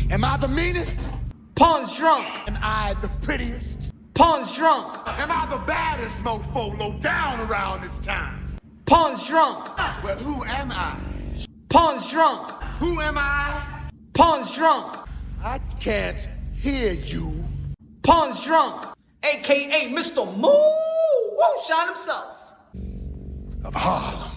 Am I the meanest? Pawn's drunk. Am I the prettiest? Pawn's drunk. Am I the baddest mofo low down around this town? Pawn's drunk. Well, who am I? Pawn's drunk. Who am I? Pawn's drunk. I can't hear you. Pawn's drunk. AKA Mr. Moonshine himself. Of Harlem.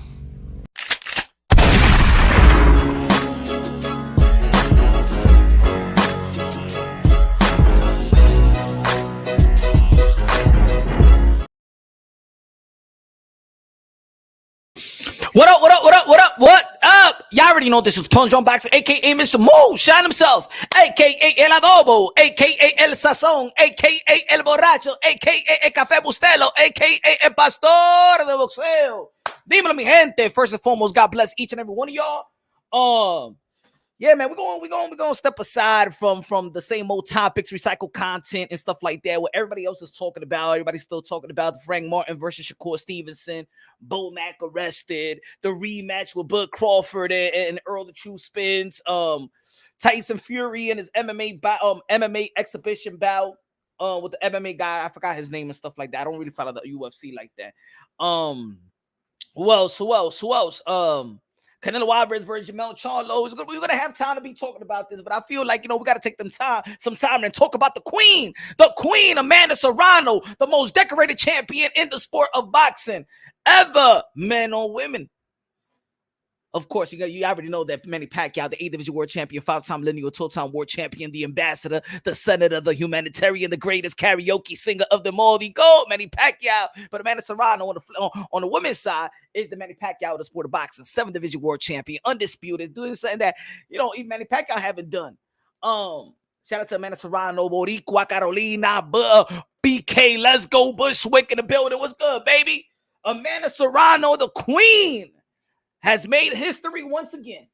What up, what up, what up, what up, what up? Y'all already know this is Punch Drum Boxing, a.k.a. Mr. Moonshine himself, a.k.a. El Adobo, a.k.a. El Sazón, a.k.a. El Borracho, a.k.a. El Café Bustelo, a.k.a. El Pastor de Boxeo. Dímelo, mi gente. First and foremost, God bless each and every one of y'all. Yeah, man, we're going to step aside from the same old topics, recycle content and stuff like that, what everybody else is talking about. Everybody's still talking about the Frank Martin versus Shakur Stevenson, Bo Mack arrested, the rematch with Bud Crawford and Earl the True Spins, Tyson Fury and his MMA exhibition bout with the MMA guy. I forgot his name and stuff like that. I don't really follow the UFC like that. Who else? Canelo Alvarez versus Jamel Charlo. We're going to have time to be talking about this, but I feel like, we got to take some time and talk about the queen, Amanda Serrano, the most decorated champion in the sport of boxing ever, men or women. Of course, you already know that Manny Pacquiao, the 8th Division World Champion, 5-time lineal, 12-time World Champion, the ambassador, the senator, the humanitarian, the greatest karaoke singer of them all, the GOAT, Manny Pacquiao. But Amanda Serrano on the women's side is the Manny Pacquiao of the sport of boxing, 7th Division World Champion, undisputed, doing something that, even Manny Pacquiao haven't done. Shout out to Amanda Serrano, Boricua, Carolina, BK, let's go, Bushwick in the building. What's good, baby? Amanda Serrano, the queen, has made history once again.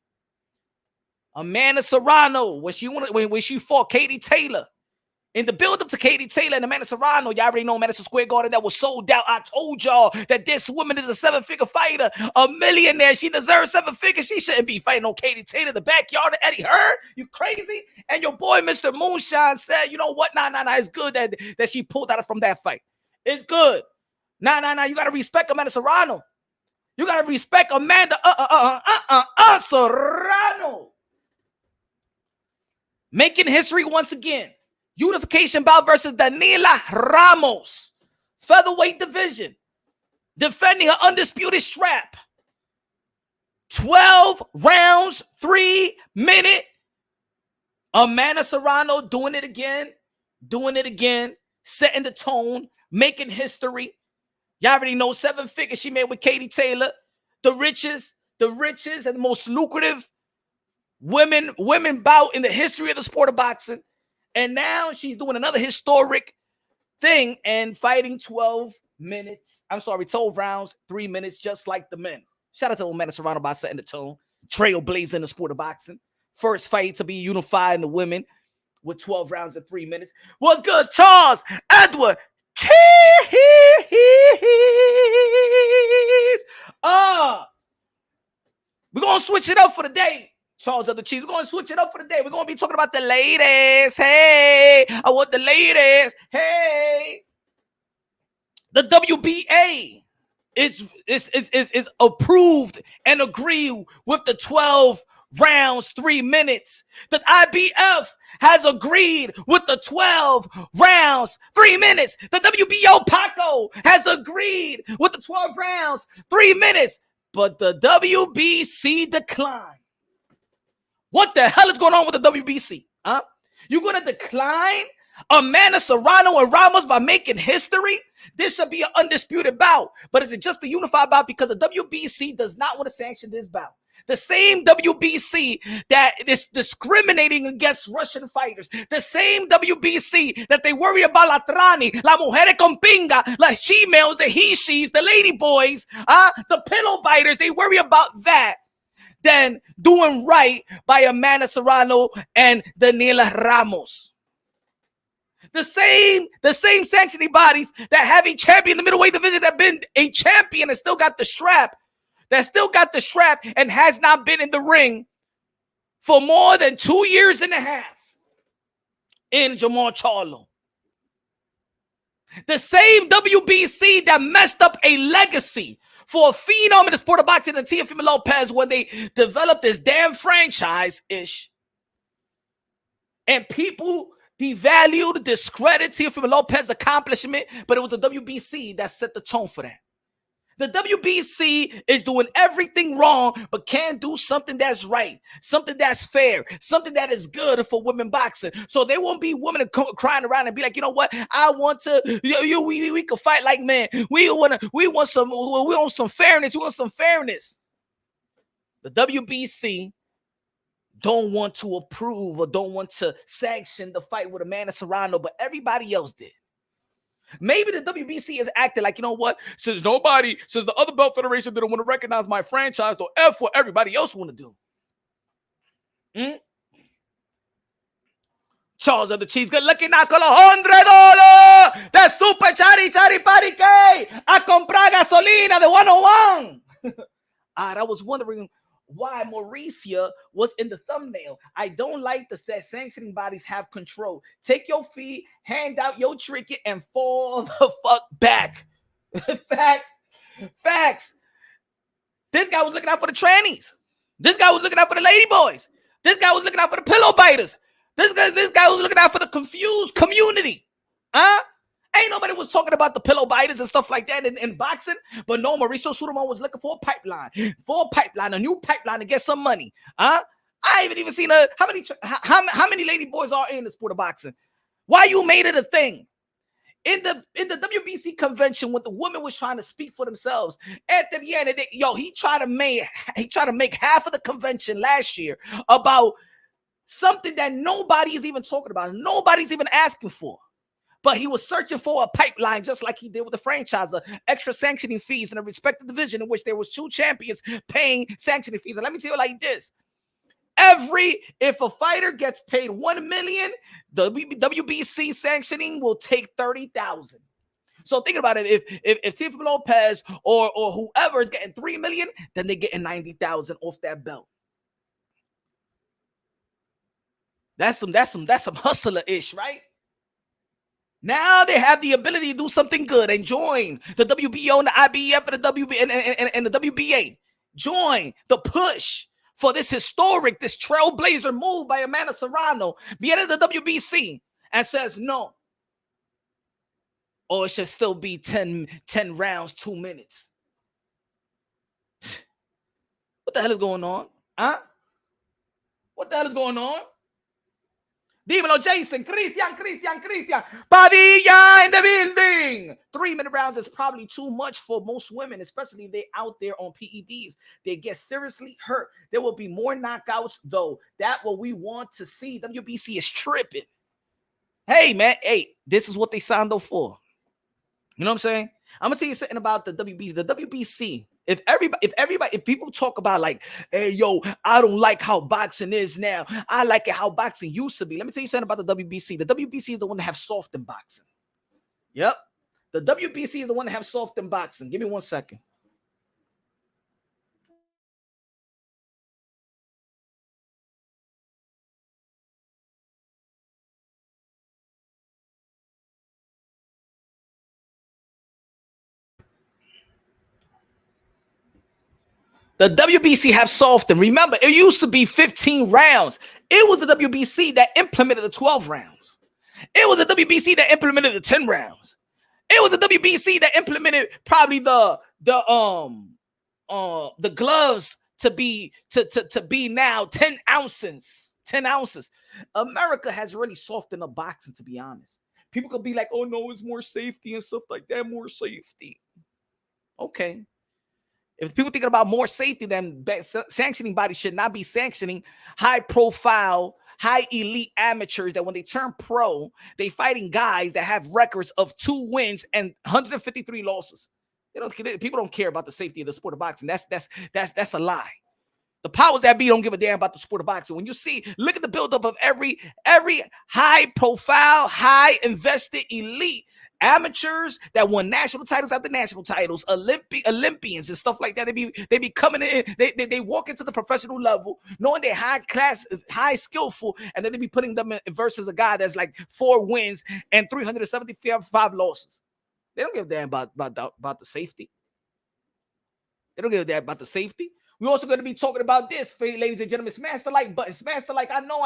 Amanda Serrano, when she fought Katie Taylor, in the build-up to Katie Taylor and Amanda Serrano, y'all already know Madison Square Garden, that was sold out. I told y'all that this woman is a 7-figure fighter, a millionaire. She deserves 7 figures. She shouldn't be fighting on Katie Taylor, the backyard of Eddie Hearn. You crazy? And your boy, Mr. Moonshine, said, you know what? Nah. It's good that she pulled out from that fight. It's good. Nah. You got to respect Amanda Serrano. You got to respect Amanda Serrano. Making history once again. Unification bout versus Daniela Ramos. Featherweight division. Defending her undisputed strap. 12 rounds, 3 minutes. Amanda Serrano doing it again. Setting the tone. Making history. Y'all already know 7 figures she made with Katie Taylor. The richest and the most lucrative women bout in the history of the sport of boxing. And now she's doing another historic thing and fighting 12 rounds, 3 minutes, just like the men. Shout out to Amanda Serrano by setting the tone. Trailblazer in the sport of boxing. First fight to be unified in the women with 12 rounds and 3 minutes. What's good, Charles Edward? Cheese. We're going to switch it up for the day. Charles of the Cheese. We're going to switch it up for the day. We're going to be talking about the ladies. Hey, I want the ladies. Hey. The WBA is approved and agreed with the 12 rounds, 3 minutes. The IBF has agreed with the 12 rounds, 3 minutes. The WBO Paco has agreed with the 12 rounds, 3 minutes. But the WBC declined. What the hell is going on with the WBC? Huh? You're going to decline Amanda Serrano and Ramos by making history? This should be an undisputed bout. But is it just a unified bout? Because the WBC does not want to sanction this bout. The same WBC that is discriminating against Russian fighters. The same WBC that they worry about la trani, la mujeres con pinga, la she-males, the he-she's, the lady boys, the pillow biters. They worry about that. Then doing right by Amanda Serrano and Daniela Ramos. The same sanctioning bodies that have a champion in the middleweight division that been a champion and still got the strap. That still got the strap and has not been in the ring for more than 2 years and a half. in Jamal Charlo. The same WBC that messed up a legacy for a phenom in the sport of boxing and Teofimo Lopez when they developed this damn franchise-ish. And people devalued, discredited Teofimo Lopez's accomplishment, but it was the WBC that set the tone for that. The WBC is doing everything wrong, but can do something that's right, something that's fair, something that is good for women boxing. So there won't be women crying around and be like, you know what? I want to. We can fight like men. We want some fairness. We want some fairness. The WBC don't want to approve or don't want to sanction the fight with Amanda Serrano, but everybody else did. Maybe the WBC is acting like, you know what? Since the other belt federation didn't want to recognize my franchise, though, F what everybody else want to do. Charles of the Cheese, good looking, $100 de super chari parique a comprar gasolina de 101. I was wondering why Mauricia was in the thumbnail. I don't like that sanctioning bodies have control. Take your feet, hand out your trinket, and fall the fuck back. Facts. This guy was looking out for the trannies. This guy was looking out for the lady boys. This guy was looking out for the pillow biters. This guy was looking out for the confused community. Ain't nobody was talking about the pillow biters and stuff like that in boxing, but no, Mauricio Sudamon was looking for a new pipeline to get some money. I haven't even seen how many lady boys are in the sport of boxing. Why you made it a thing? In the WBC convention, when the woman was trying to speak for themselves, at the end of the day, he tried to make half of the convention last year about something that nobody is even talking about, nobody's even asking for. But he was searching for a pipeline, just like he did with the franchise, extra sanctioning fees in a respective division in which there was 2 champions paying sanctioning fees. And let me tell you like this. If a fighter gets paid $1 million, the WBC sanctioning will take 30,000. So think about it. If Teofimo Lopez or whoever is getting $3 million, then they're getting 90,000 off that belt. That's some hustler-ish, right? Now they have the ability to do something good and join the WBO and the IBF and the and the WBA. Join the push for this trailblazer move by Amanda Serrano, being at the WBC, and says no. Or it should still be 10 rounds, 2 minutes. What the hell is going on? What the hell is going on? Dímelo, Jason, Christian. Padilla in the building. 3-minute rounds is probably too much for most women, especially if they're out there on PEDs. They get seriously hurt. There will be more knockouts, though. That's what we want to see. WBC is tripping. Hey, man. Hey, this is what they signed up for. You know what I'm saying? I'm going to tell you something about the WBC. The WBC, if people talk about like, hey, yo, I don't like how boxing is now. I like it how boxing used to be. Let me tell you something about the WBC. The WBC is the one that have soft in boxing. Yep. The WBC is the one that have soft in boxing. Give me 1 second. The WBC have softened. Remember, it used to be 15 rounds. It was the WBC that implemented the 12 rounds. It was the WBC that implemented the 10 rounds. It was the WBC that implemented probably the gloves to be now 10 ounces. 10 ounces. America has really softened up boxing, to be honest. People could be like, oh no, it's more safety and stuff like that. More safety. Okay. If people thinking about more safety, then sanctioning bodies should not be sanctioning high-profile, high-elite amateurs that when they turn pro, they fighting guys that have records of 2 wins and 153 losses. People don't care about the safety of the sport of boxing. That's a lie. The powers that be don't give a damn about the sport of boxing. When you look at the buildup of every high-profile, high-invested elite Amateurs that won national titles after national titles, Olympians and stuff like that. They be coming in. They walk into the professional level, knowing they're high class, high skillful, and then they be putting them in versus a guy that's like 4 wins and 375 losses. They don't give a damn about the safety. They don't give a damn about the safety. We're also going to be talking about this, ladies and gentlemen. Smash the like button. Smash the like. I know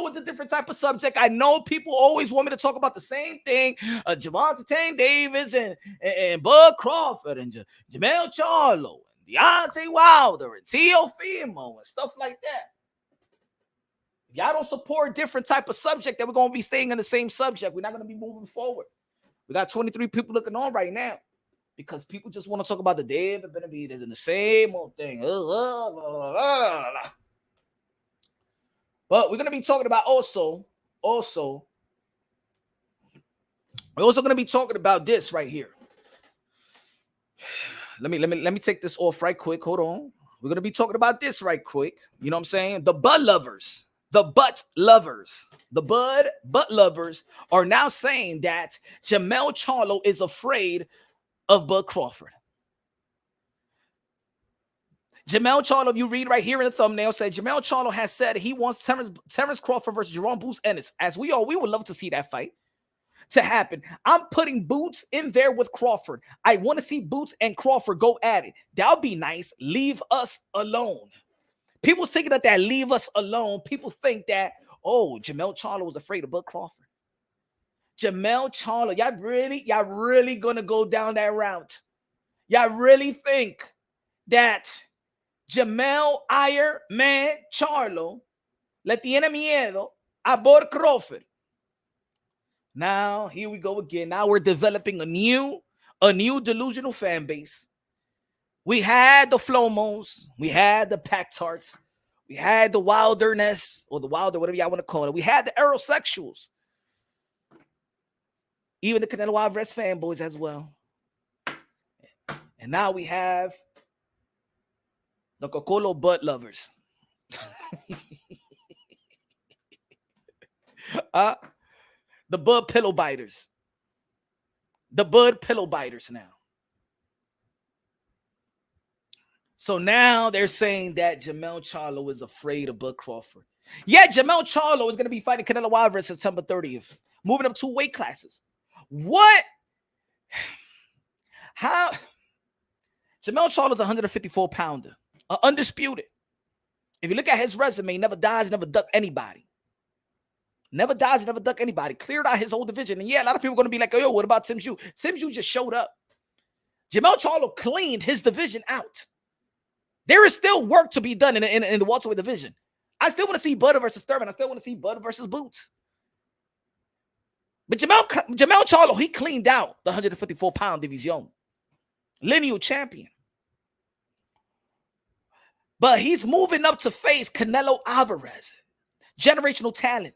it's a different type of subject. I know people always want me to talk about the same thing. Javante Tank Davis and Bud Crawford and Jamel Charlo and Deontay Wilder and Teofimo and stuff like that. If y'all don't support a different type of subject, then we're going to be staying in the same subject. We're not going to be moving forward. We got 23 people looking on right now. Because people just want to talk about the David Benavidez and the same old thing. But we're going to be talking about also, we're also going to be talking about this right here. Let me take this off right quick. Hold on. We're going to be talking about this right quick. You know what I'm saying? The butt lovers are now saying that Jamel Charlo is afraid of Bud Crawford. Jamel Charlo, you read right here in the thumbnail, said Jamel Charlo has said he wants Terrence Crawford versus Jerome Boots Ennis. As we would love to see that fight to happen. I'm putting Boots in there with Crawford. I want to see Boots and Crawford go at it. That would be nice. Leave us alone. People thinking that leave us alone. People think that, oh, Jamel Charlo was afraid of Bud Crawford. Jamel Charlo, y'all really gonna go down that route? Y'all really think that Jamel Iron Man Charlo le tiene miedo a Bud Crawford? Now here we go again. Now we're developing a new delusional fan base. We had the Flomos, we had the Pac-Tarts, we had the Wilderness or the Wilder, whatever y'all want to call it. We had the Aerosexuals. Even the Canelo Alvarez fanboys as well. And now we have the Cocolo butt lovers. The Bud pillow biters. The Bud pillow biters now. So now they're saying that Jamel Charlo is afraid of Bud Crawford. Yeah, Jamel Charlo is going to be fighting Canelo Alvarez September 30th. Moving up 2 weight classes. What? How? Jamel Charlo is a 154-pounder, undisputed. If you look at his resume, never dies, never ducked anybody. Never dies, never ducked anybody. Cleared out his whole division. And yeah, a lot of people are going to be like, oh, yo, what about Tim Xu? Tim Xu just showed up. Jamel Charlo cleaned his division out. There is still work to be done in the welterweight division. I still want to see Bud versus Thurman. I still want to see Bud versus Boots. But Jamel Charlo, he cleaned out the 154-pound division. Lineal champion. But he's moving up to face Canelo Alvarez. Generational talent.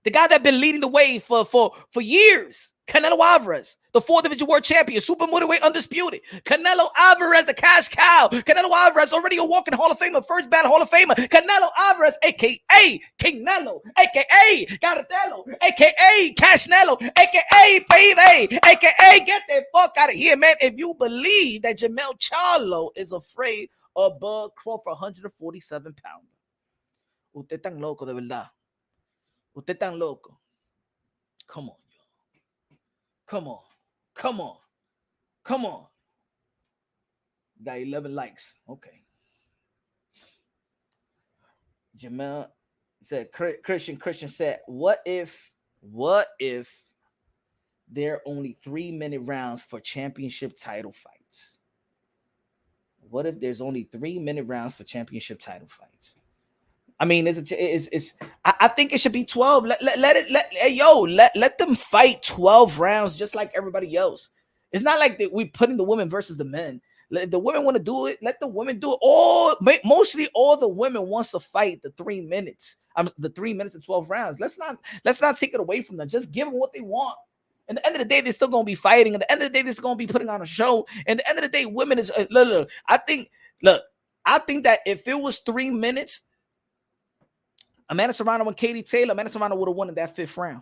The guy that's been leading the way for years. Canelo Alvarez, the 4-division world champion, super middleweight undisputed. Canelo Alvarez, the cash cow. Canelo Alvarez, already a walking Hall of Famer, first battle Hall of Famer. Canelo Alvarez, a.k.a. King Nello, a.k.a. Garatello, a.k.a. Cashnello, a.k.a. Baby, a.k.a. Get the fuck out of here, man. If you believe that Jamel Charlo is afraid of Bud Crawford, 147-pounder. Usted tan loco, de verdad. Usted tan loco. Come on. Come on. Got 11 likes. Okay. Jamel said, Christian said, what if there are only 3-minute rounds for championship title fights? What if there's only 3-minute rounds for championship title fights? I mean, I think it should be 12. Let them fight 12 rounds just like everybody else. It's not like that we putting the women versus the men. If the women want to do it, let the women do it. Mostly all the women wants to fight the 3 minutes. The 3 minutes and 12 rounds. Let's not take it away from them. Just give them what they want. At the end of the day, they're still gonna be fighting. At the end of the day, they're still gonna be putting on a show. And at the end of the day, women is look. I think that if it was 3 minutes. Amanda Serrano and Katie Taylor, Amanda Serrano would have won in that 5th round.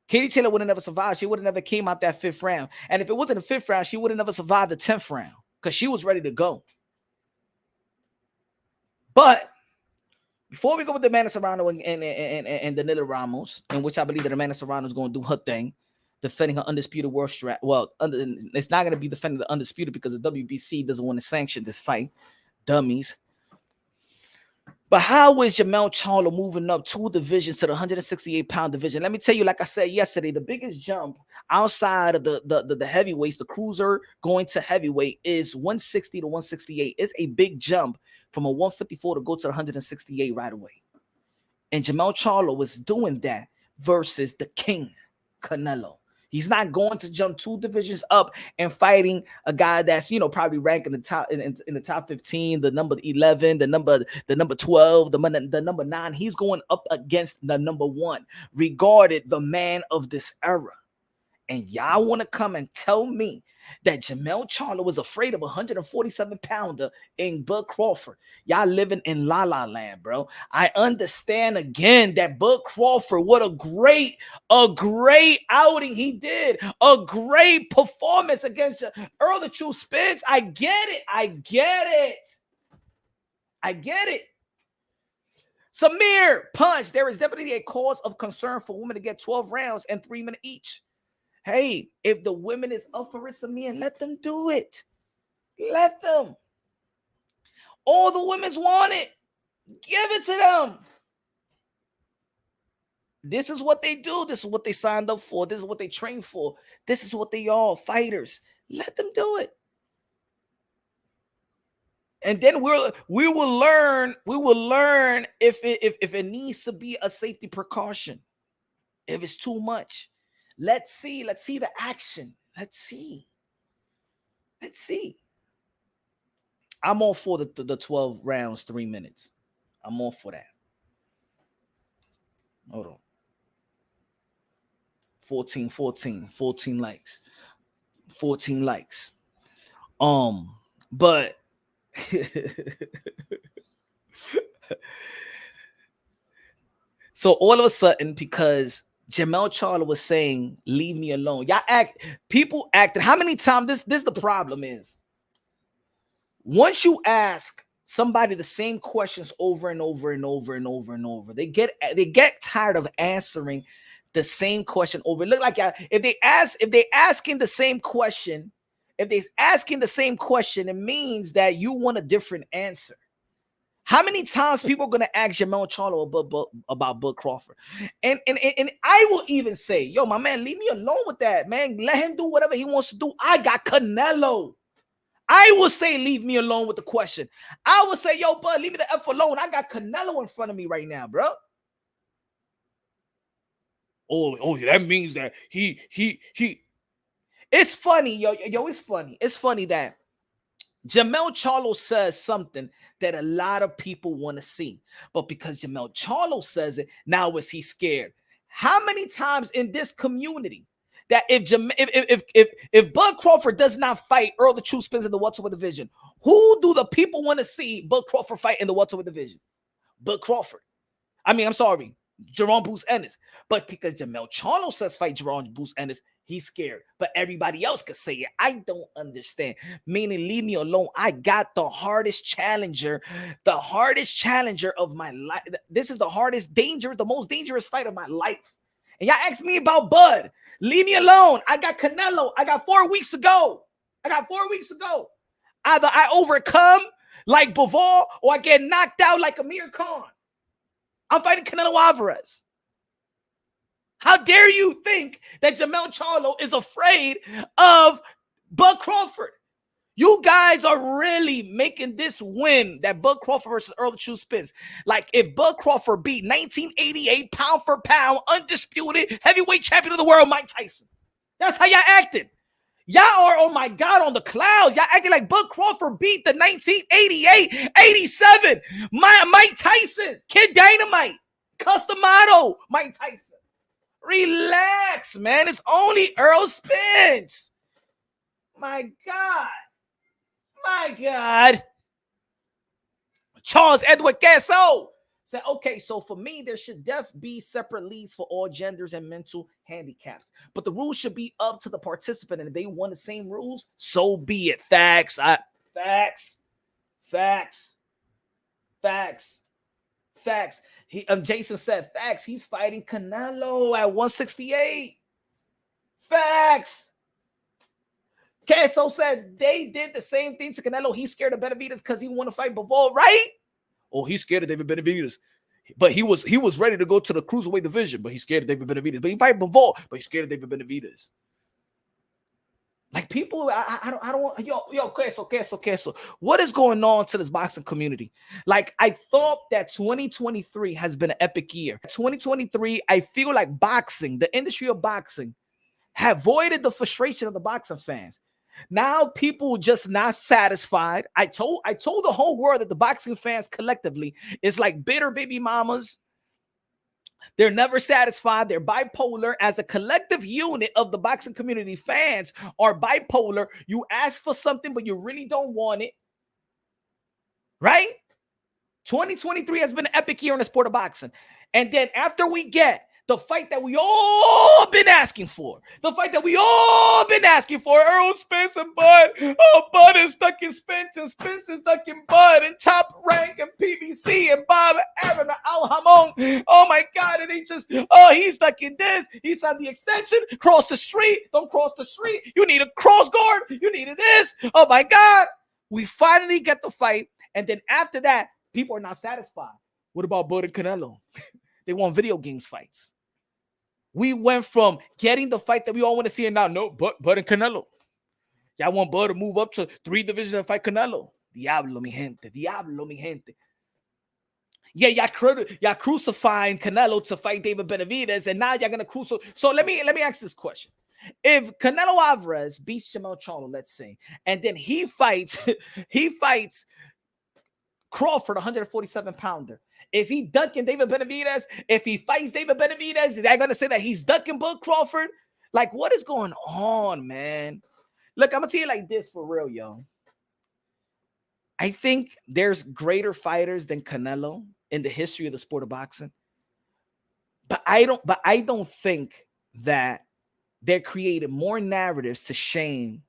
Katie Taylor would have never survived. She would have never came out that 5th round. And if it wasn't the 5th round, she would have never survived the 10th round because she was ready to go. But before we go with the Amanda Serrano and Danila Ramos, in which I believe that Amanda Serrano is going to do her thing, defending her undisputed world strap. Well, it's not going to be defending the undisputed because the WBC doesn't want to sanction this fight. Dummies. But how is Jermell Charlo moving up 2 divisions to the 168-pound division? Let me tell you, like I said yesterday, the biggest jump outside of the heavyweights, the cruiser going to heavyweight, is 160 to 168. It's a big jump from a 154 to go to the 168 right away. And Jermell Charlo is doing that versus the king, Canelo. He's not going to jump 2 divisions up and fighting a guy that's, you know, probably ranked in the top in the top 15, the number 11, the number 12, the number 9. He's going up against the number 1, regarded the man of this era. And y'all want to come and tell me that Jermell Charlo was afraid of a 147-pounder in Bud Crawford? Y'all living in La La Land, bro. I understand again that Bud Crawford, what a great outing he did. A great performance against Earl the True Spence. I get it. Samir punch. There is definitely a cause of concern for women to get 12 rounds and 3 minutes each. Hey, if the women is up for it, Samir, let them do it. Let them. All the women's want it. Give it to them. This is what they do. This is what they signed up for. This is what they train for. This is what they are, fighters. Let them do it. And then we will learn if it needs to be a safety precaution. If it's too much. Let's see the action. Let's see. I'm all for the 12 rounds, 3 minutes. I'm all for that. Hold on. 14 likes. 14 likes. But so all of a sudden, because Jermell Charlo was saying, leave me alone. People acted. How many times this the problem is? Once you ask somebody the same questions over and over and over and over and over, they get tired of answering the same question over. Look like if they asking the same question, it means that you want a different answer. How many times people are going to ask Jermell Charlo about Bud Crawford? And I will even say, yo, my man, leave me alone with that, man. Let him do whatever he wants to do. I got Canelo. I will say, leave me alone with the question. I will say, yo, Bud, leave me the F alone. I got Canelo in front of me right now, bro. Oh, that means that he. It's funny, yo, it's funny. It's funny that Jermell Charlo says something that a lot of people want to see, but because Jermell Charlo says it, now is he scared? How many times in this community that if Bud Crawford does not fight Earl the True Spence in the welterweight division, who do the people want to see Bud Crawford fight in the welterweight division? Bud Crawford. Jerome Bruce Ennis. But because Jermell Charlo says fight Jerome Bruce Ennis, he's scared. But everybody else could say it. I don't understand. Meaning, leave me alone. I got the hardest challenger of my life. This is the most dangerous fight of my life. And y'all ask me about Bud. Leave me alone. I got Canelo. I got 4 weeks to go. Either I overcome like Bivol or I get knocked out like Amir Khan. I'm fighting Canelo Alvarez. How dare you think that Jermell Charlo is afraid of Bud Crawford? You guys are really making this win, that Bud Crawford versus Earl the True Spence, like if Bud Crawford beat 1988 pound for pound undisputed heavyweight champion of the world, Mike Tyson. That's how y'all acted. Y'all are, oh my God, on the clouds. Y'all acting like Bud Crawford beat the 1988, 87 Mike Tyson, Kid Dynamite, Customato, Mike Tyson. Relax, man. It's only Earl Spence. My God. Charles Edward Gasso Said, okay, so for me, there should be separate leagues for all genders and mental handicaps. But the rules should be up to the participant. And if they want the same rules, so be it. Facts. Facts. Jason said, facts. He's fighting Canelo at 168. Facts. Queso said they did the same thing to Canelo. He's scared of Benavidez because he want to fight Bivol, right? Oh, he's scared of David Benavidez. But he was ready to go to the cruiserweight division, but he's scared of David Benavidez. But he fight Bivol, but he's scared of David Benavidez. Like people, I don't want queso. What is going on to this boxing community? Like I thought that 2023 has been an epic year. 2023, I feel like boxing, the industry of boxing, have voided the frustration of the boxing fans. Now people just not satisfied. I told the whole world that the boxing fans collectively is like bitter baby mamas. They're never satisfied. They're bipolar. As a collective unit of the boxing community, fans are bipolar. You ask for something, but you really don't want it. Right? 2023 has been an epic year in the sport of boxing. And then after we get the fight that we all been asking for. Earl Spence and Bud. Oh, Bud is stuck in Spence and Spence is stuck in Bud and Top Rank and PBC and Bob Aaron and Al Hamon. Oh my God. And he's stuck in this. He's on the extension. Cross the street. Don't cross the street. You need a cross guard. You needed this. Oh my God. We finally get the fight. And then after that, people are not satisfied. What about Bud and Canelo? They want video games fights. We went from getting the fight that we all want to see, and now no, Bud and Canelo. Y'all want Bud to move up to 3 divisions and fight Canelo. Diablo, mi gente. Yeah, y'all crucifying Canelo to fight David Benavidez, and now y'all gonna crucify. So let me ask this question: if Canelo Alvarez beats Jamel Charlo, let's say, and then he fights Crawford, 147-pounder. Is he dunking David Benavidez? If he fights David Benavidez, is that going to say that he's dunking Bud Crawford? Like, what is going on, man? Look, I'm going to tell you like this for real, yo. I think there's greater fighters than Canelo in the history of the sport of boxing. But I don't think that they're creating more narratives to shame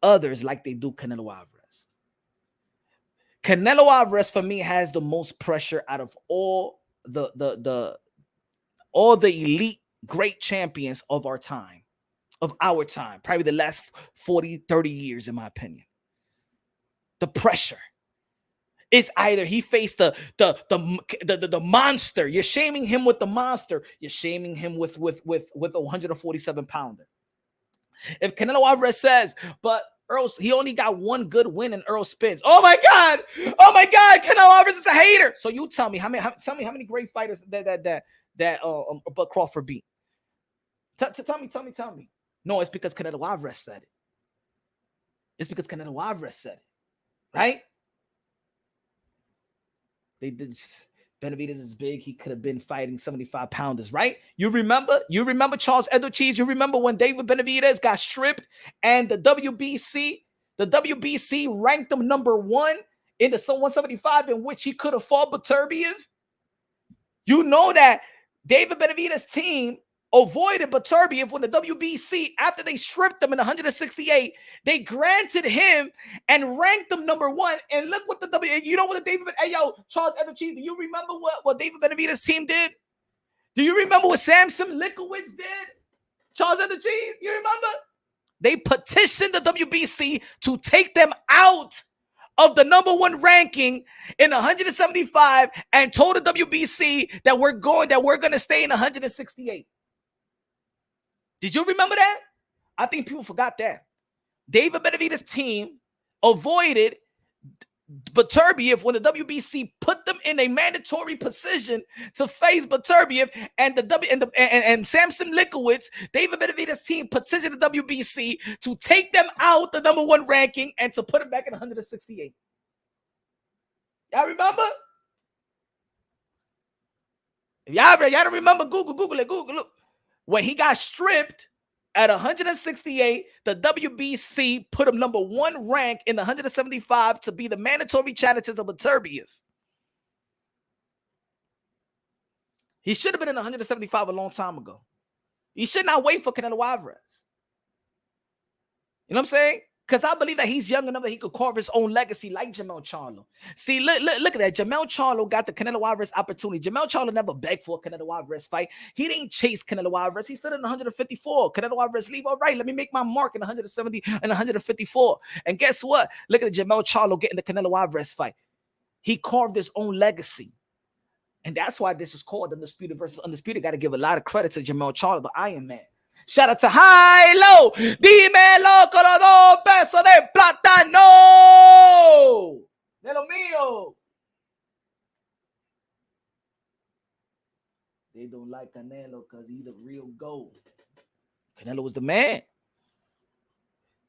others like they do Canelo Alvarez. Canelo Alvarez for me has the most pressure out of all the elite great champions of our time, probably the last 40, 30 years, in my opinion. The pressure is either he faced the monster. You're shaming him with the monster. You're shaming him with a 147-pounder. If Canelo Alvarez says, but Earl, he only got one good win in Earl Spence. Oh my God, Canelo Alvarez is a hater. So you tell me how many great fighters that Crawford beat. Tell me. No, it's because Canelo Alvarez said it. Right? They did. Benavidez is big. He could have been fighting 75-pounders, right? You remember Charles Edward Cheese? You remember when David Benavidez got stripped and the WBC ranked him number 1 in the 175 in which he could have fought Beterbiev? You know that David Benavidez' team avoided Beterbiev when the WBC, after they stripped him in 168, they granted him and ranked him number 1. And look what you know what Charles Edward Cheese, do you remember what David Benavidez' team did? Do you remember what Samson Likowitz did? Charles Edward Cheese, you remember? They petitioned the WBC to take them out of the number 1 ranking in 175 and told the WBC that we're going to stay in 168. Did you remember that? I think people forgot that. David Benavidez' team avoided Beterbiev when the WBC put them in a mandatory position to face Beterbiev, and Samson Likowitz, David Benavidez' team petitioned the WBC to take them out the number 1 ranking and to put it back in 168. Y'all remember? If y'all don't remember, Google it. Look. When he got stripped at 168, the WBC put him number 1 rank in the 175 to be the mandatory challenges of Beterbiev. He should have been in 175 a long time ago. You should not wait for Canelo Alvarez. You know what I'm saying? Because I believe that he's young enough that he could carve his own legacy like Jermell Charlo. See, look at that. Jermell Charlo got the Canelo Alvarez opportunity. Jermell Charlo never begged for a Canelo Alvarez fight. He didn't chase Canelo Alvarez. He stood in 154. Canelo Alvarez leave. All right, let me make my mark in 170 and 154. And guess what? Look at Jermell Charlo getting the Canelo Alvarez fight. He carved his own legacy. And that's why this is called Undisputed versus Undisputed. Got to give a lot of credit to Jermell Charlo, the Iron Man. Shout out to High Low. Dímelo con los 2 pesos de plátano. De lo mío. They don't like Canelo because he's the real GOAT. Canelo was the man.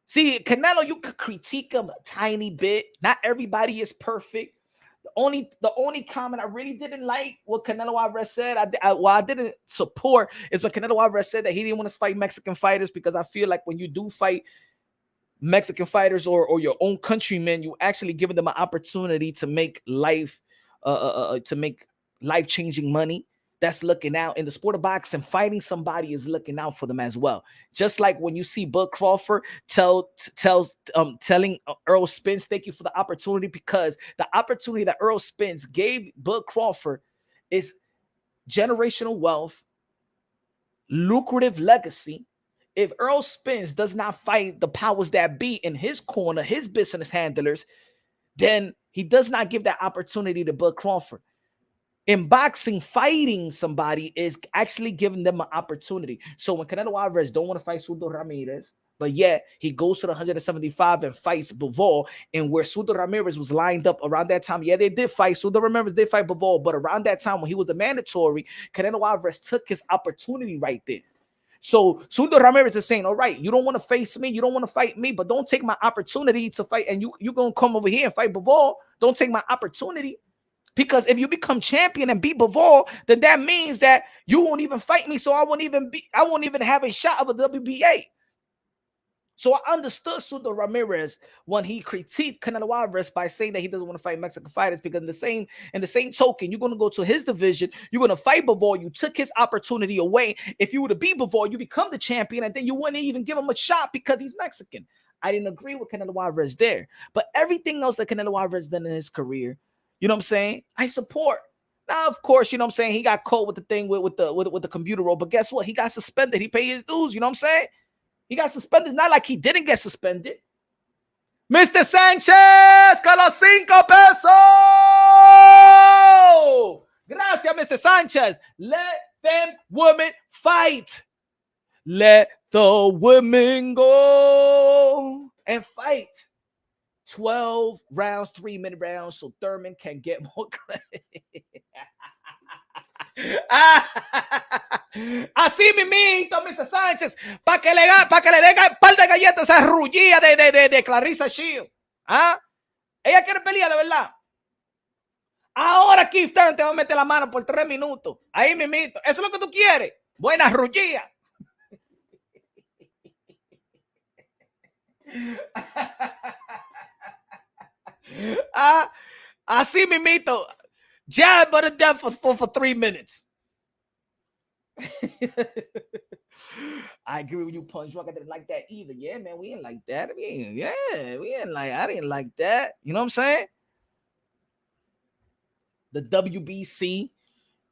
See, Canelo, you could critique him a tiny bit. Not everybody is perfect. The only comment I really didn't like what Canelo Alvarez said, I didn't support, is when Canelo Alvarez said that he didn't want to fight Mexican fighters, because I feel like when you do fight Mexican fighters or your own countrymen, you actually giving them an opportunity to make life-changing money. That's looking out in the sport of boxing. Fighting somebody is looking out for them as well. Just like when you see Bud Crawford telling Earl Spence, thank you for the opportunity, because the opportunity that Earl Spence gave Bud Crawford is generational wealth, lucrative legacy. If Earl Spence does not fight the powers that be in his corner, his business handlers, then he does not give that opportunity to Bud Crawford. In boxing, fighting somebody is actually giving them an opportunity. So when Canelo Alvarez don't want to fight Zurdo Ramirez, but yet he goes to the 175 and fights Bivol, and where Zurdo Ramirez was lined up around that time, yeah, they did fight. Zurdo Ramirez did fight Bivol, but around that time when he was the mandatory, Canelo Alvarez took his opportunity right there. So Zurdo Ramirez is saying, all right, you don't want to face me, you don't want to fight me, but don't take my opportunity to fight, and you're going to come over here and fight Bivol. Don't take my opportunity. Because if you become champion and beat Bivol, then that means that you won't even fight me. So I won't even have a shot of a WBA. So I understood Zurdo Ramirez when he critiqued Canelo Alvarez by saying that he doesn't want to fight Mexican fighters, because in the same token, you're going to go to his division, you're going to fight Bivol, you took his opportunity away. If you were to beat Bivol, you become the champion, and then you wouldn't even give him a shot because he's Mexican. I didn't agree with Canelo Alvarez there. But everything else that Canelo Alvarez done in his career, you know what I'm saying, I support. Now, of course, you know what I'm saying, he got caught with the thing with the computer roll, but guess what? He got suspended. He paid his dues, you know what I'm saying? He got suspended. It's not like he didn't get suspended. Mr. Sanchez, con los 5 pesos. Gracias, Mr. Sanchez. Let them women fight. Let the women go and fight. 12 rounds, 3-minute rounds, so Thurman can get more credit. Así mimito, Mr. Sánchez, para que le dé un par de galletas a esa rullía de Clarissa Shield. ¿Ah? Ella quiere pelear de verdad. Ahora Keith Thurman te va a meter la mano por 3 minutos. Ahí mimito. Eso es lo que tú quieres. Buena rullía. Así mimito. Jab but a death for 3 minutes. I agree with you, Punch Drunk. I didn't like that either. Yeah, man, we didn't like that. I didn't like that. You know what I'm saying? The WBC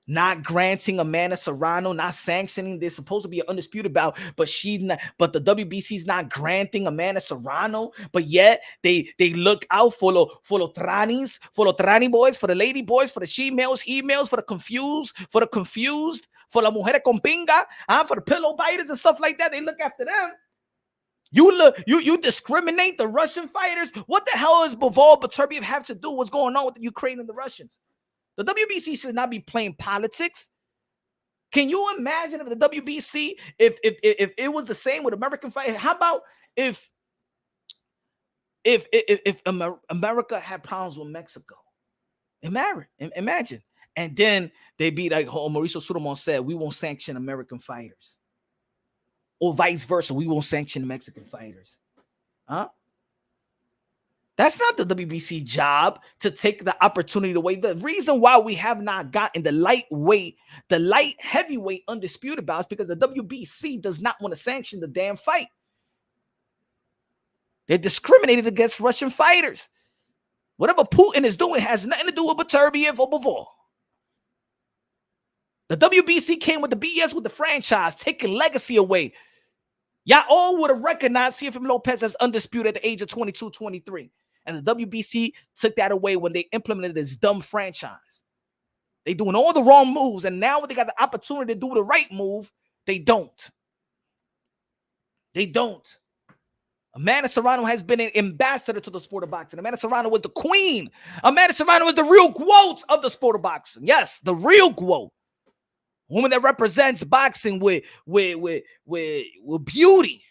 not granting Amanda Serrano, not sanctioning. They're supposed to be an undisputed bout, but the WBC's not granting Amanda Serrano, but yet they look out for los tranis, for los trani boys, for the lady boys, for the she-males, emails, for the confused, for la mujer con pinga, for the pillow biters and stuff like that. They look after them. You discriminate the Russian fighters. What the hell does Bivol Beterbiev have to do? What's going on with the Ukraine and the Russians? The WBC should not be playing politics. Can you imagine if the WBC, if it was the same with American fighters? How about if America had problems with Mexico? Imagine. And then they be like Mauricio Sudamon said, we won't sanction American fighters. Or vice versa, we won't sanction Mexican fighters. Huh? That's not the WBC job to take the opportunity away. The reason why we have not gotten the light heavyweight undisputed bouts because the WBC does not want to sanction the damn fight. They're discriminated against Russian fighters. Whatever Putin is doing has nothing to do with Beterbiev or Bivol. The WBC came with the BS with the franchise, taking legacy away. Y'all all would have recognized CFM Lopez as undisputed at the age of 22, 23. And the WBC took that away when they implemented this dumb franchise. They doing all the wrong moves, and now when they got the opportunity to do the right move, they don't. They don't. Amanda Serrano has been an ambassador to the sport of boxing. Amanda Serrano was the queen. Amanda Serrano is the real quote of the sport of boxing. Yes, the real quote. Woman that represents boxing with beauty.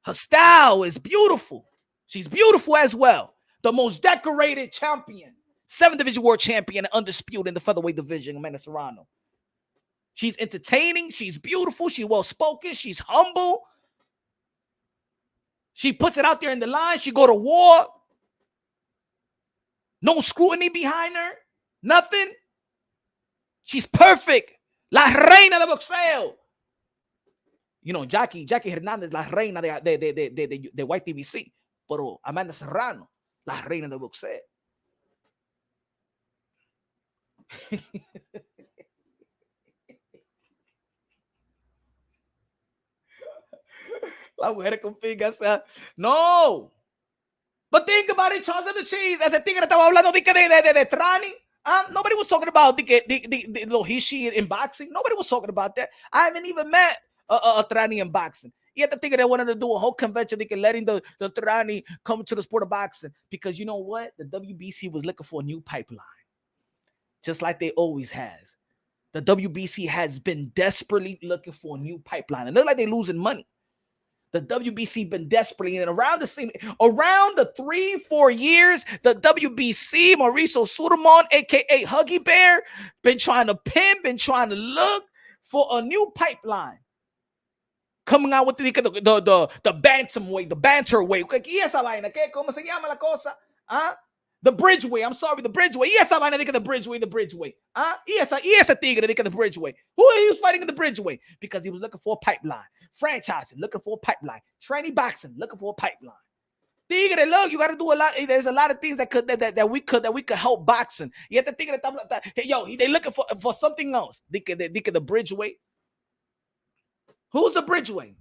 Her style is beautiful. She's beautiful as well. The most decorated champion. 7th division world champion and undisputed in the featherweight division, Amanda Serrano. She's entertaining. She's beautiful. She's well-spoken. She's humble. She puts it out there in the line. She go to war. No scrutiny behind her. Nothing. She's perfect. La reina de boxeo. You know, Jackie Hernandez, la reina de YTBC. Pero Amanda Serrano, la reina de boxeo. La mujer con pinga, no. But think about it, Charles of the Cheese. As the tigre estaba hablando de Trani. Nobody was talking about the Lohishi in boxing. Nobody was talking about that. I haven't even met a Trani in boxing. Yet the tigre wanted to do a whole convention, letting the Trani come to the sport of boxing. Because you know what? The WBC was looking for a new pipeline. Just like they always has. The WBC has been desperately looking for a new pipeline. It looks like they're losing money. The WBC been desperately, and around the 3-4 years, the WBC, Mauricio Suleiman, aka Huggy Bear, been trying to pimp, been trying to look for a new pipeline. Coming out with the bantamweight, the banterweight. ¿Y esa vaina? ¿Cómo se llama la cosa? The bridgeway. I'm sorry, the bridgeway. Y esa vaina, the bridgeway. Y esa tigre, the bridgeway. Who he was fighting in the bridgeway? Because he was looking for a pipeline. Franchising, looking for a pipeline. Training boxing, looking for a pipeline. Tigre, look, you got to do a lot. There's a lot of things that we could help boxing. You have to think that they looking for something else. The bridgeway. Who's the bridgeway?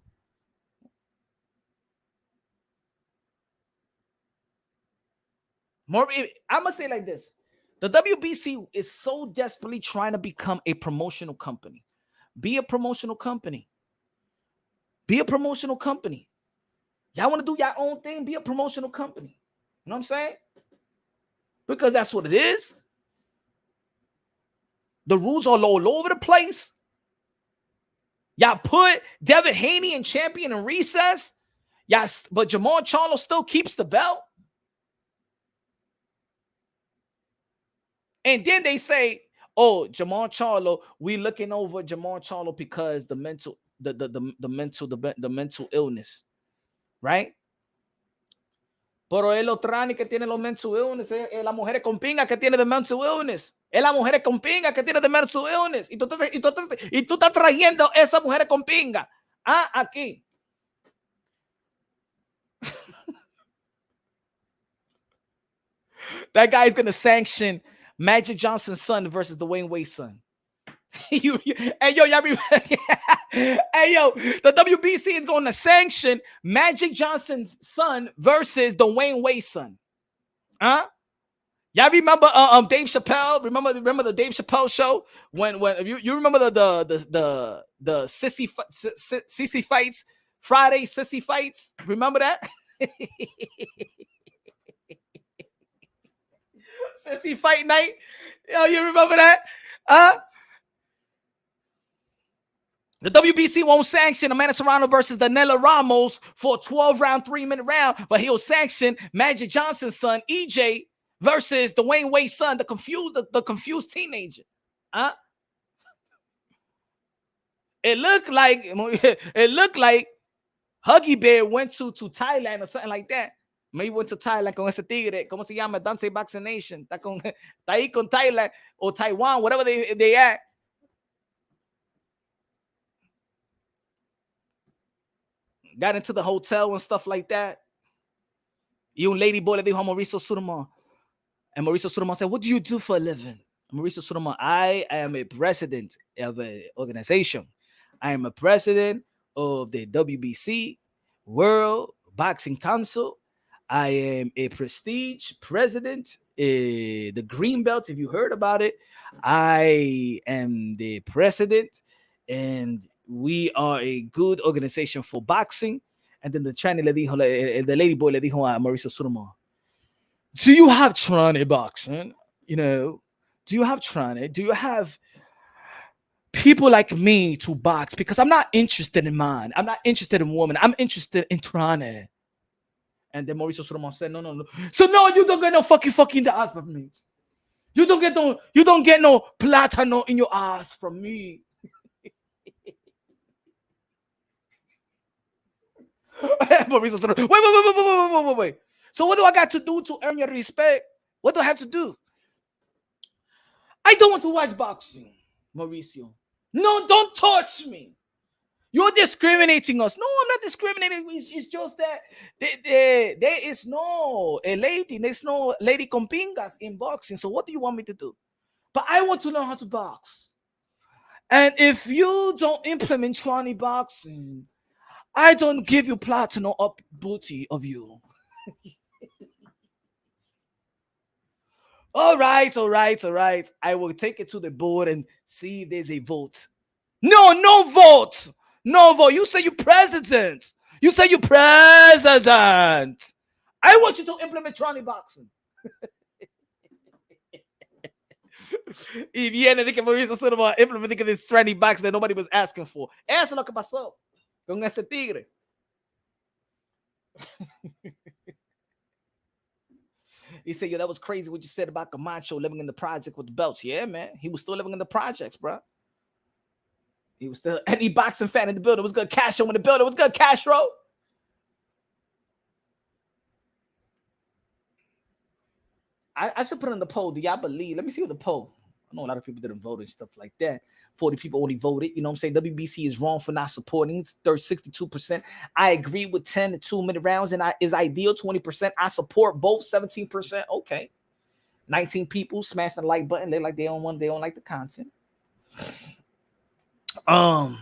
I'm gonna say like this: the WBC is so desperately trying to become a promotional company. Be a promotional company. Be a promotional company. Y'all want to do your own thing? Be a promotional company. You know what I'm saying? Because that's what it is. The rules are all over the place. Y'all put Devin Haney in champion in recess. But Jamal Charlo still keeps the belt. And then they say, "Oh, Jamal Charlo, we looking over Jamal Charlo because the mental illness, right?" Pero es los Trani que tienen los mental illness, la mujer con pinga que tiene the mental illness, es la mujer con pinga que tiene the mental illness, y tú estás trayendo esa mujer con pinga, aquí. That guy is gonna sanction Magic Johnson's son versus Dwayne Wade's son. Hey yo, the WBC is going to sanction Magic Johnson's son versus Dwayne Wade's son. Y'all remember Dave Chappelle? Remember the Dave Chappelle show when you remember the sissy fights, Friday sissy fights? Remember that? Sissy fight night. Yo, you remember that? The WBC won't sanction Amanda Serrano versus Danella Ramos for a 12-round, 3-minute round, but he'll sanction Magic Johnson's son, EJ, versus Dwayne Wade's son, the confused teenager. It looked like Huggy Bear went to Thailand or something like that. Maybe went to Thailand con ese tigre. ¿Cómo se llama? Dante Vaccination. Está ahí con Thailand or Taiwan, whatever they at. Got into the hotel and stuff like that. Y un lady boy le dijo a Mauricio Sudamar. And Mauricio Sudamar said, what do you do for a living? Mauricio Sudamar, I am a president of an organization. I am a president of the WBC, World Boxing Council. I am a prestige president, the Green Belt, if you heard about it. I am the president, and we are a good organization for boxing. And then the Chinese le dijo, the lady boy le dijo a Mauricio Sudamar, do you have Tranny boxing? You know, do you have Tranny? Do you have people like me to box? Because I'm not interested in mine. I'm not interested in women. I'm interested in Tranny. And then Mauricio Sudamar said, no. So no, you don't get no fucking the ass from me. You don't get no platano in your ass from me. Mauricio Sudamar, wait. So what do I got to do to earn your respect? What do I have to do? I don't want to watch boxing, Mauricio. No, don't touch me. You're discriminating us. No, I'm not discriminating. It's just that there is no lady. There's no lady con pingas in boxing. So what do you want me to do? But I want to learn how to box. And if you don't implement Tranny boxing, I don't give you platinum up booty of you. All right. I will take it to the board and see if there's a vote. No vote. No vote. You say you president. I want you to implement Tranny boxing. Y viene de que Mauricio Sudamar implementing this Tranny boxing that nobody was asking for. Eso es lo que pasó con ese tigre. He said, yo, that was crazy what you said about Camacho living in the project with the belts. Yeah, man. He was still living in the projects, bro. He was still any boxing fan in the building. It was good. Castro in the building. It was good. Castro. I should put on the poll. Do y'all believe? Let me see what the poll. I know a lot of people didn't vote and stuff like that. 40 people only voted. You know what I'm saying? WBC is wrong for not supporting. It's 62%. I agree with 10 to 2 minute rounds and is ideal. 20%. I support both. 17%. Okay. 19 people smashing the like button. They don't like the content. Y'all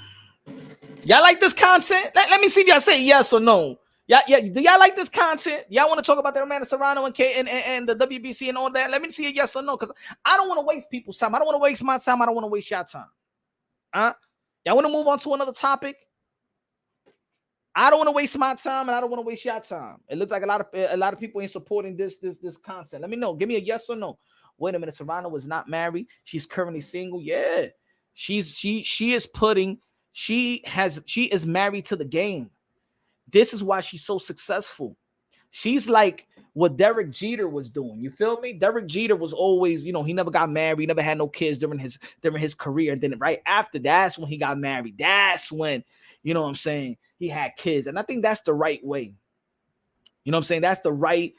like this content? Let me see if y'all say yes or no. Yeah. Do y'all like this content? Y'all want to talk about that man Serrano and the WBC and all that? Let me see a yes or no, because I don't want to waste people's time. I don't want to waste my time. I don't want to waste your time. Y'all want to move on to another topic? I don't want to waste my time, and I don't want to waste your time. It looks like a lot of people ain't supporting this content. Let me know. Give me a yes or no. Wait a minute. Serrano was not married. She's currently single. Yeah, she is married to the game. This is why she's so successful. She's like what Derek Jeter was doing. You feel me? Derek Jeter was always, he never got married, never had no kids during his career. And then right after, that's when he got married. That's when, you know what I'm saying, he had kids. And I think that's the right way. You know what I'm saying?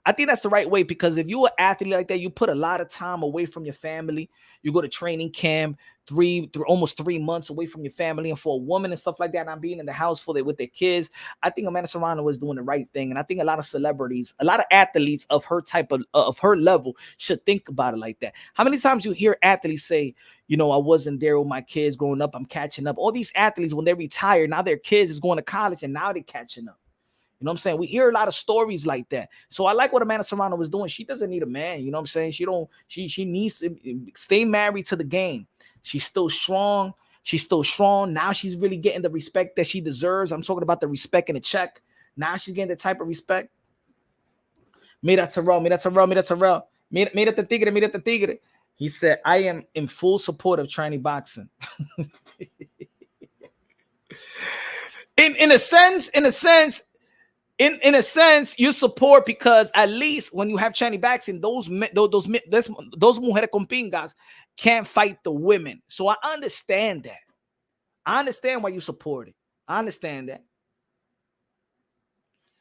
I think that's the right way, because if you're an athlete like that, you put a lot of time away from your family. You go to training camp, almost 3 months away from your family. And for a woman and stuff like that, not being in the house with their kids, I think Amanda Serrano was doing the right thing. And I think a lot of celebrities, a lot of athletes of her type of her level should think about it like that. How many times you hear athletes say, I wasn't there with my kids growing up, I'm catching up. All these athletes, when they retire, now their kids is going to college and now they're catching up. You know what I'm saying? We hear a lot of stories like that. So I like what Amanda Serrano was doing. She doesn't need a man. You know what I'm saying? She needs to stay married to the game. She's still strong. Now she's really getting the respect that she deserves. I'm talking about the respect and the check. Now she's getting the type of respect. Mira Terrell. Mira the tigre. He said, I am in full support of Tranny boxing. In a sense, you support, because at least when you have Tranny boxing, those mujeres con pingas can't fight the women. So I understand that. I understand why you support it. I understand that.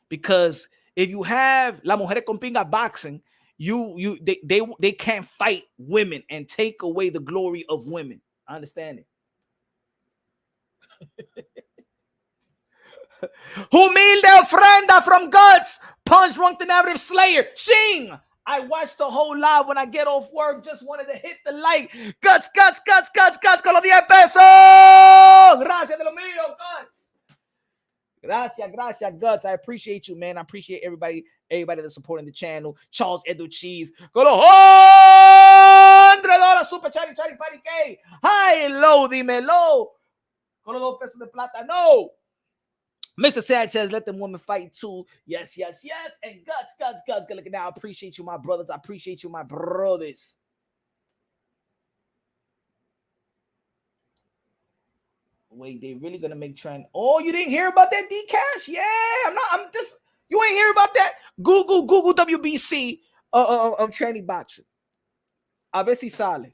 Because if you have La Mujeres con Pinga boxing, they can't fight women and take away the glory of women. I understand it. Humilde ofrenda from Guts. Punch drunk the narrative slayer. Shing. I watched the whole live when I get off work. Just wanted to hit the like. Guts. Con los 10 pesos. Gracias de lo mío, Guts. Gracias, Guts. I appreciate you, man. I appreciate everybody that's supporting the channel. Charles Edu Cheese. Con los $100 super chatty party K. Hi, low, dímelo. Con los 2 pesos de plata. No. Mr. Sanchez, let them women fight too. Yes. And Guts. Good looking now. I appreciate you, my brothers. I appreciate you, my brothers. Wait, they really gonna make trend? Oh, you didn't hear about that, D-Cash? Yeah, I'm just. You ain't hear about that? Google WBC of training boxing. A ver si sale.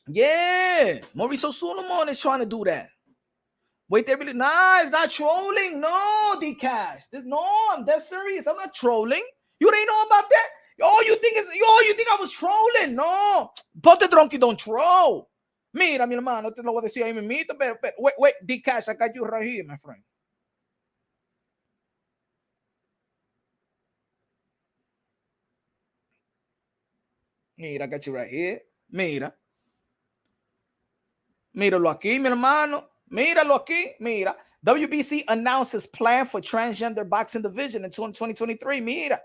Yeah, Mauricio Solomon is trying to do that. Wait, they really it's not trolling. No, D-Cash. No, I'm dead serious. I'm not trolling. You didn't know about that? All you think I was trolling. No. Ponte drunk, you don't troll. Mira, mi hermano, te lo voy a decir ahí mismito, pero wait, D-Cash, I got you right here, my friend. Mira, I got you right here. Mira. Míralo aquí, mi hermano. Míralo aquí. Mira. WBC announces plan for transgender boxing division in 2023. Mira.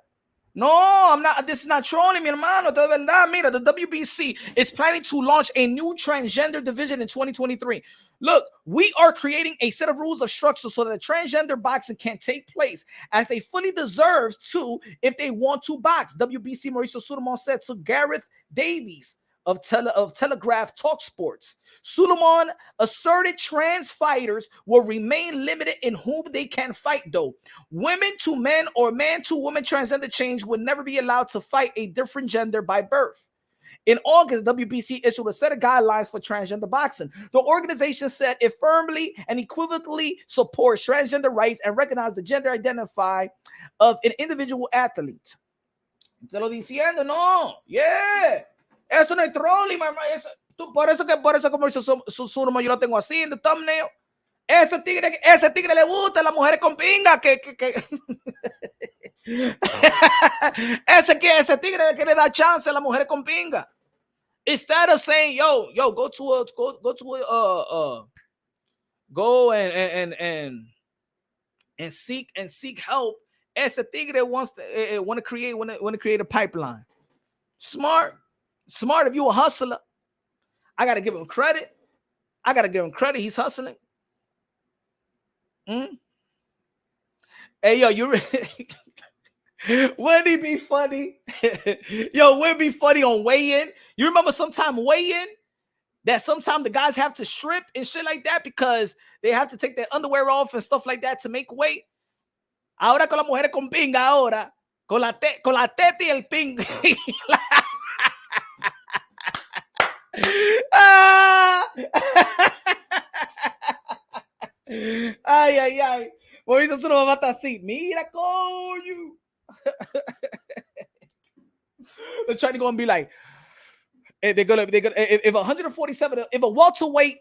No, I'm not. This is not trolling, mi hermano. De verdad, mira, the WBC is planning to launch a new transgender division in 2023. Look, we are creating a set of rules of structure so that transgender boxing can take place as they fully deserve to if they want to box. WBC Mauricio Solomon said to Gareth Davies of Telegraph Talk Sports. Solomon asserted trans fighters will remain limited in whom they can fight, though. Women to men or man to woman transgender change would never be allowed to fight a different gender by birth. In August, WBC issued a set of guidelines for transgender boxing. The organization said it firmly and equivocally supports transgender rights and recognizes the gender identify of an individual athlete. Te lo diciendo, no. Yeah. Eso no es trolling, mamá. Por eso como Solomon yo lo tengo así en the thumbnail. Ese tigre le gusta a las mujeres con pinga que ese tigre que le da chance a las mujeres con pinga. Instead of saying, yo, go and seek help. Ese tigre want to create a pipeline. Smart if you a hustler. I gotta give him credit. He's hustling. Hey, yo, you wouldn't it be funny? Yo, wouldn't it be funny on weigh-in? You remember sometime weigh-in that sometimes the guys have to strip and shit like that because they have to take their underwear off and stuff like that to make weight. Ahora con la mujer con pinga ahora. Con la teta y el ping. Ay. Por eso se lo va a matar así. Mira, coño. They're trying to go and be like, they're gonna if 147, if a welterweight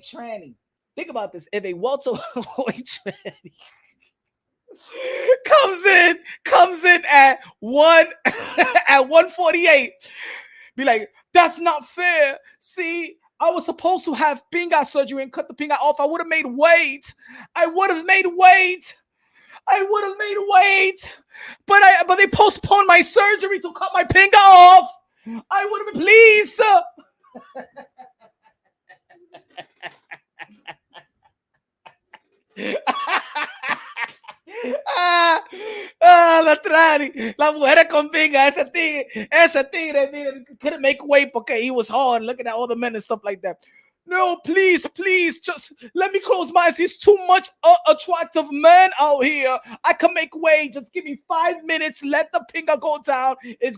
tranny, think about this, if a welterweight tranny comes in at 148, be like, that's not fair. See, I was supposed to have pinga surgery and cut the pinga off. I would have made weight. But they postponed my surgery to cut my pinga off. I would have been pleased. La trani, la mujer con pinga, ese tigre couldn't make weight porque he was hard, looking at all the men and stuff like that. No, please, just let me close my eyes. He's too much attractive men out here. I can make weight. Just give me 5 minutes. Let the pinga go down. It's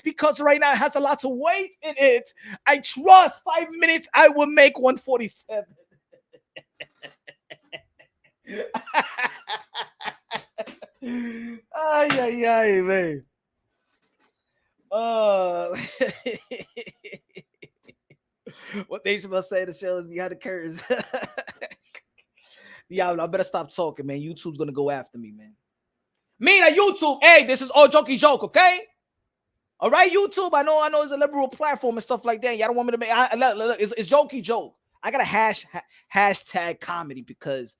because right now it has a lot of weight in it. I trust 5 minutes I will make 147. Ay, ay, ay, man. What they should say the show is behind the curtains. Yeah, I better stop talking, man. YouTube's gonna go after me, man. Mira, YouTube. Hey, this is all jokey joke, okay? All right, YouTube. I know it's a liberal platform and stuff like that. Y'all don't want me to make look, it's jokey joke. I got a hashtag comedy because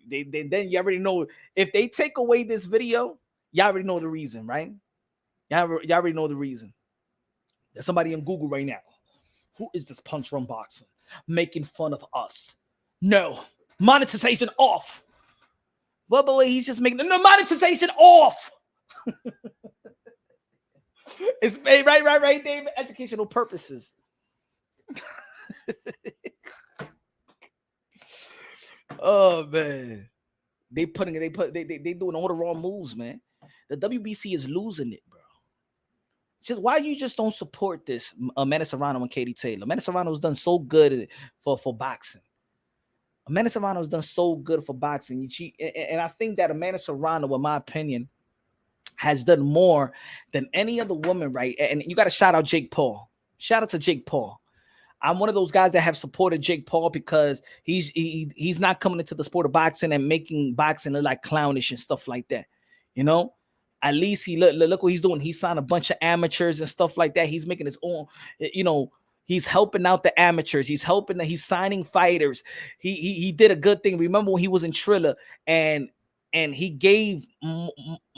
they then you already know if they take away this video, y'all already know the reason, right? Y'all already know the reason. There's somebody in Google right now. Who is this Punch Run Boxing making fun of us? No, monetization off. Well, but he's just making no monetization off. It's right, David. Educational purposes. Oh man, they doing all the wrong moves, man. The WBC is losing it, bro. Just why you just don't support this Amanda Serrano and Katie Taylor? Amanda Serrano's done so good for boxing. Amanda Serrano's done so good for boxing. And I think that Amanda Serrano, in my opinion, has done more than any other woman, right? And you got to shout out Jake Paul. Shout out to Jake Paul. I'm one of those guys that have supported Jake Paul because he's not coming into the sport of boxing and making boxing look like clownish and stuff like that. You know, at least he look what he's doing. He signed a bunch of amateurs and stuff like that. He's making his own, you know, he's helping out the amateurs. He's signing fighters. He did a good thing. Remember when he was in Triller and he gave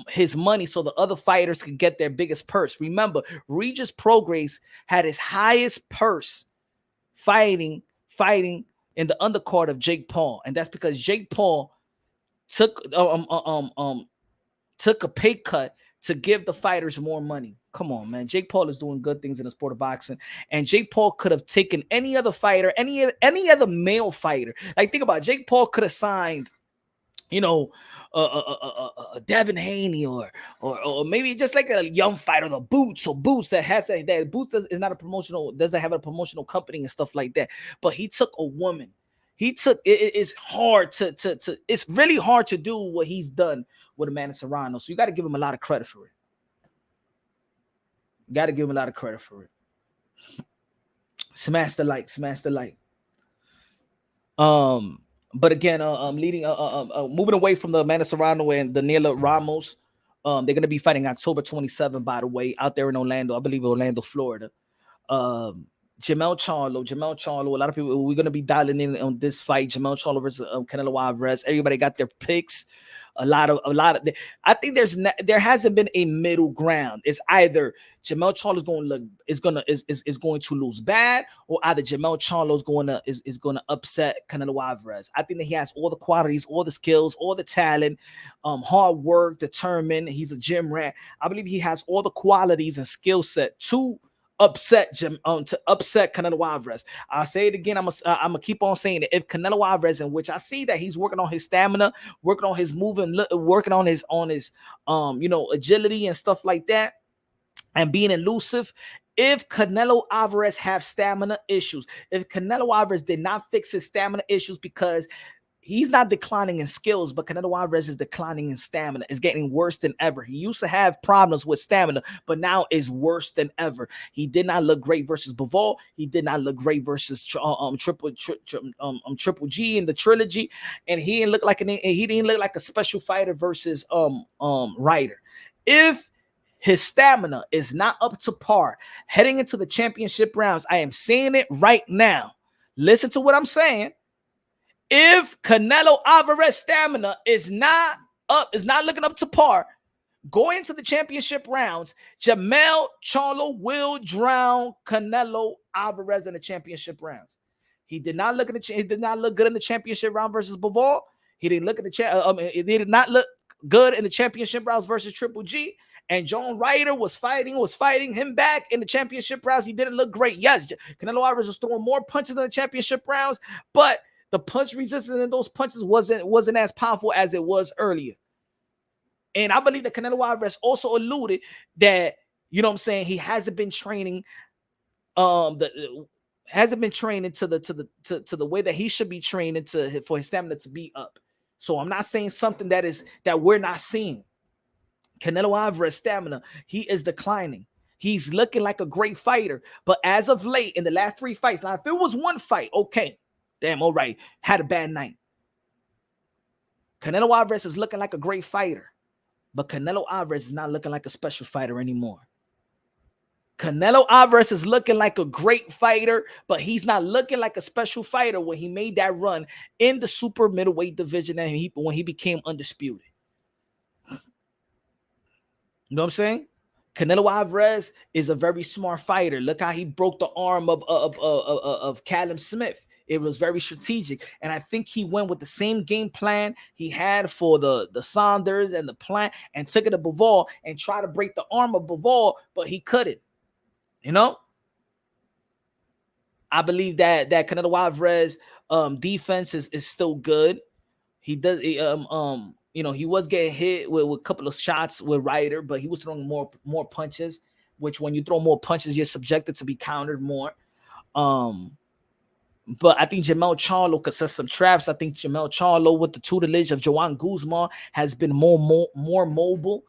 his money so the other fighters could get their biggest purse. Remember, Regis Prograis had his highest purse fighting in the undercard of Jake Paul, and that's because Jake Paul took a pay cut to give the fighters more money. Come on, man. Jake Paul is doing good things in the sport of boxing, and Jake Paul could have taken any other fighter, any other male fighter. Like, think about it. Jake Paul could have signed, you know, Devin Haney or maybe just like a young fighter, the Boots that has that Boots is not a doesn't have a promotional company and stuff like that. But he took a woman. It's hard to it's really hard to do what he's done with Amanda Serrano. So you got to give him a lot of credit for it. Smash the like. But again, moving away from the Amanda Serrano and Daniela Ramos, they're gonna be fighting October 27, by the way, out there in Orlando, I believe Orlando, Florida. Jamel Charlo. A lot of people, we're gonna be dialing in on this fight. Jamel Charlo versus Canelo Alvarez. Everybody got their picks. A lot of. I think there hasn't been a middle ground. It's either Jamel Charlo is going to lose bad, or either Jamel Charlo is going to upset Canelo Alvarez. I think that he has all the qualities, all the skills, all the talent, hard work, determined. He's a gym rat. I believe he has all the qualities and skill set to upset Canelo Alvarez. I'll say it again. I'm gonna keep on saying it. If Canelo Alvarez, in which I see that he's working on his stamina, working on his moving, working on his agility and stuff like that, and being elusive. If Canelo Alvarez have stamina issues, if Canelo Alvarez did not fix his stamina issues, because he's not declining in skills, but Canelo Alvarez is declining in stamina. It's getting worse than ever. He used to have problems with stamina, but now is worse than ever. He did not look great versus Bivol. He did not look great versus Triple G in the trilogy, and he didn't look like a special fighter versus Ryder. If his stamina is not up to par heading into the championship rounds, I am saying it right now. Listen to what I'm saying. If Canelo Alvarez stamina is not looking up to par, going into the championship rounds, Jamel Charlo will drown Canelo Alvarez in the championship rounds. He did not look good in the championship round versus Bivol. He did not look good in the championship rounds versus Triple G. And John Ryder was fighting him back in the championship rounds. He didn't look great. Yes, Canelo Alvarez was throwing more punches in the championship rounds, but the punch resistance in those punches wasn't as powerful as it was earlier. And I believe that Canelo Alvarez also alluded that, you know what I'm saying, he hasn't been training hasn't been trained into the way that he should be trained for his stamina to be up. So I'm not saying something that we're not seeing. Canelo Alvarez stamina, he is declining. He's looking like a great fighter, but as of late, in the last 3 fights, now if it was one fight, okay, damn, all right, had a bad night. Canelo Alvarez is looking like a great fighter, but Canelo Alvarez is not looking like a special fighter anymore. Canelo Alvarez is looking like a great fighter, but he's not looking like a special fighter when he made that run in the super middleweight division and when he became undisputed. You know what I'm saying? Canelo Alvarez is a very smart fighter. Look how he broke the arm of Callum Smith. It was very strategic. And I think he went with the same game plan he had for the Saunders and the plant and took it to Bivol and tried to break the arm of Bivol, but he couldn't. You know? I believe that Canelo Alvarez defense is still good. He does you know, he was getting hit with a couple of shots with Ryder, but he was throwing more punches, which when you throw more punches, you're subjected to be countered more. But I think Jermell Charlo could set some traps. I think Jermell Charlo, with the tutelage of Joanne Guzman, has been more mobile.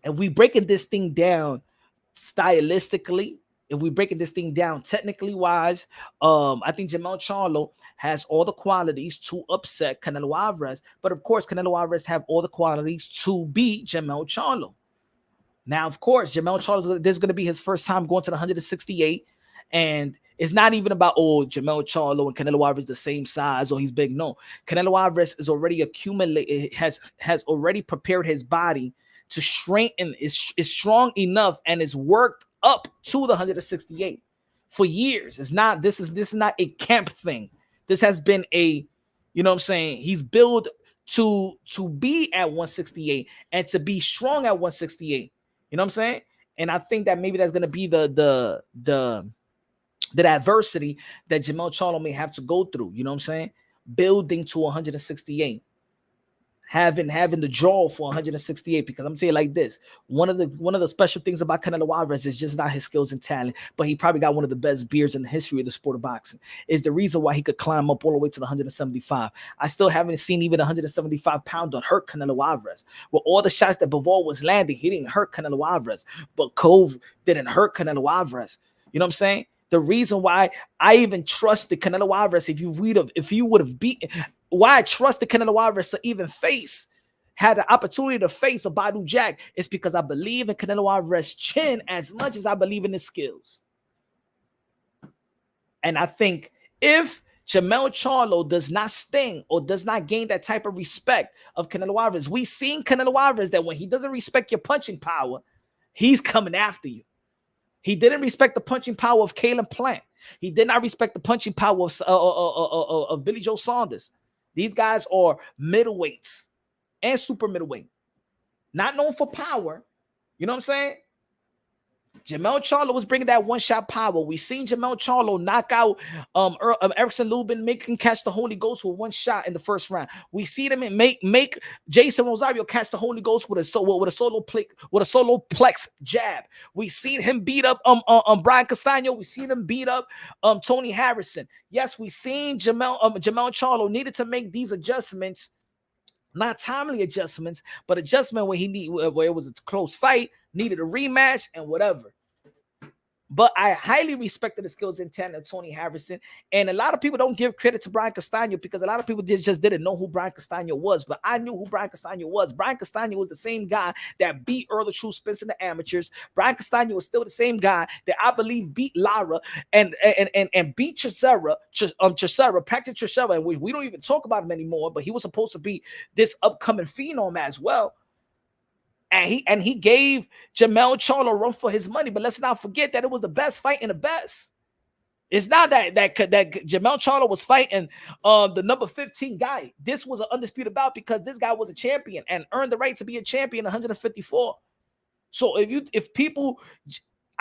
If we breaking this thing down stylistically, if we breaking this thing down technically wise, I think Jermell Charlo has all the qualities to upset Canelo Alvarez. But of course, Canelo Alvarez have all the qualities to beat Jermell Charlo. Now, of course, Jermell Charlo, this is going to be his first time going to the 168. And it's not even about, Jermell Charlo and Canelo Alvarez the same size or he's big. No, Canelo Alvarez is already accumulated, has already prepared his body to strengthen, is strong enough and is worked up to the 168 for years. This is not a camp thing. This has been a, you know what I'm saying? He's built to be at 168 and to be strong at 168. You know what I'm saying? And I think that maybe that's going to be the adversity that Jermell Charlo may have to go through. You know what I'm saying? Building to 168. Having the draw for 168, because I'm saying like this, one of the special things about Canelo Alvarez is just not his skills and talent, but he probably got one of the best beards in the history of the sport of boxing. Is the reason why he could climb up all the way to the 175. I still haven't seen even 175 pounder hurt Canelo Alvarez. With all the shots that Bivol was landing, he didn't hurt Canelo Alvarez, but Cove didn't hurt Canelo Alvarez. You know what I'm saying? The reason why I even trusted Canelo Alvarez, if you would have beaten, why I trusted Canelo Alvarez to even had the opportunity to face a Badu Jack, is because I believe in Canelo Alvarez's chin as much as I believe in his skills. And I think if Jermell Charlo does not sting or does not gain that type of respect of Canelo Alvarez, we've seen Canelo Alvarez that when he doesn't respect your punching power, he's coming after you. He didn't respect the punching power of Caleb Plant. He did not respect the punching power of Billy Joe Saunders. These guys are middleweights and super middleweight, not known for power. You know what I'm saying? Jermell Charlo was bringing that one-shot power. We seen Jermell Charlo knock out Erickson Lubin, make him catch the Holy Ghost with one shot in the first round. We see them make Jason Rosario catch the Holy Ghost with a solo plex jab. We seen him beat up Brian Castano. We seen him beat up Tony Harrison. Yes, we seen Jermell Charlo needed to make these adjustments. Not timely adjustments, but adjustment where where it was a close fight, needed a rematch and whatever. But I highly respected the skills and talent of Tony Harrison. And a lot of people don't give credit to Brian Castano because a lot of people just didn't know who Brian Castano was. But I knew who Brian Castano was. Brian Castano was the same guy that beat Earl the True Spence in the amateurs. Brian Castano was still the same guy that I believe beat Lara and beat Chisera, Patrick Chisera, and we don't even talk about him anymore. But he was supposed to be this upcoming phenom as well. And he gave Jermell Charlo a run for his money, but let's not forget that it was the best fight in the best. It's not that Jermell Charlo was fighting the number 15 guy. This was an undisputed bout because this guy was a champion and earned the right to be a champion 154. So I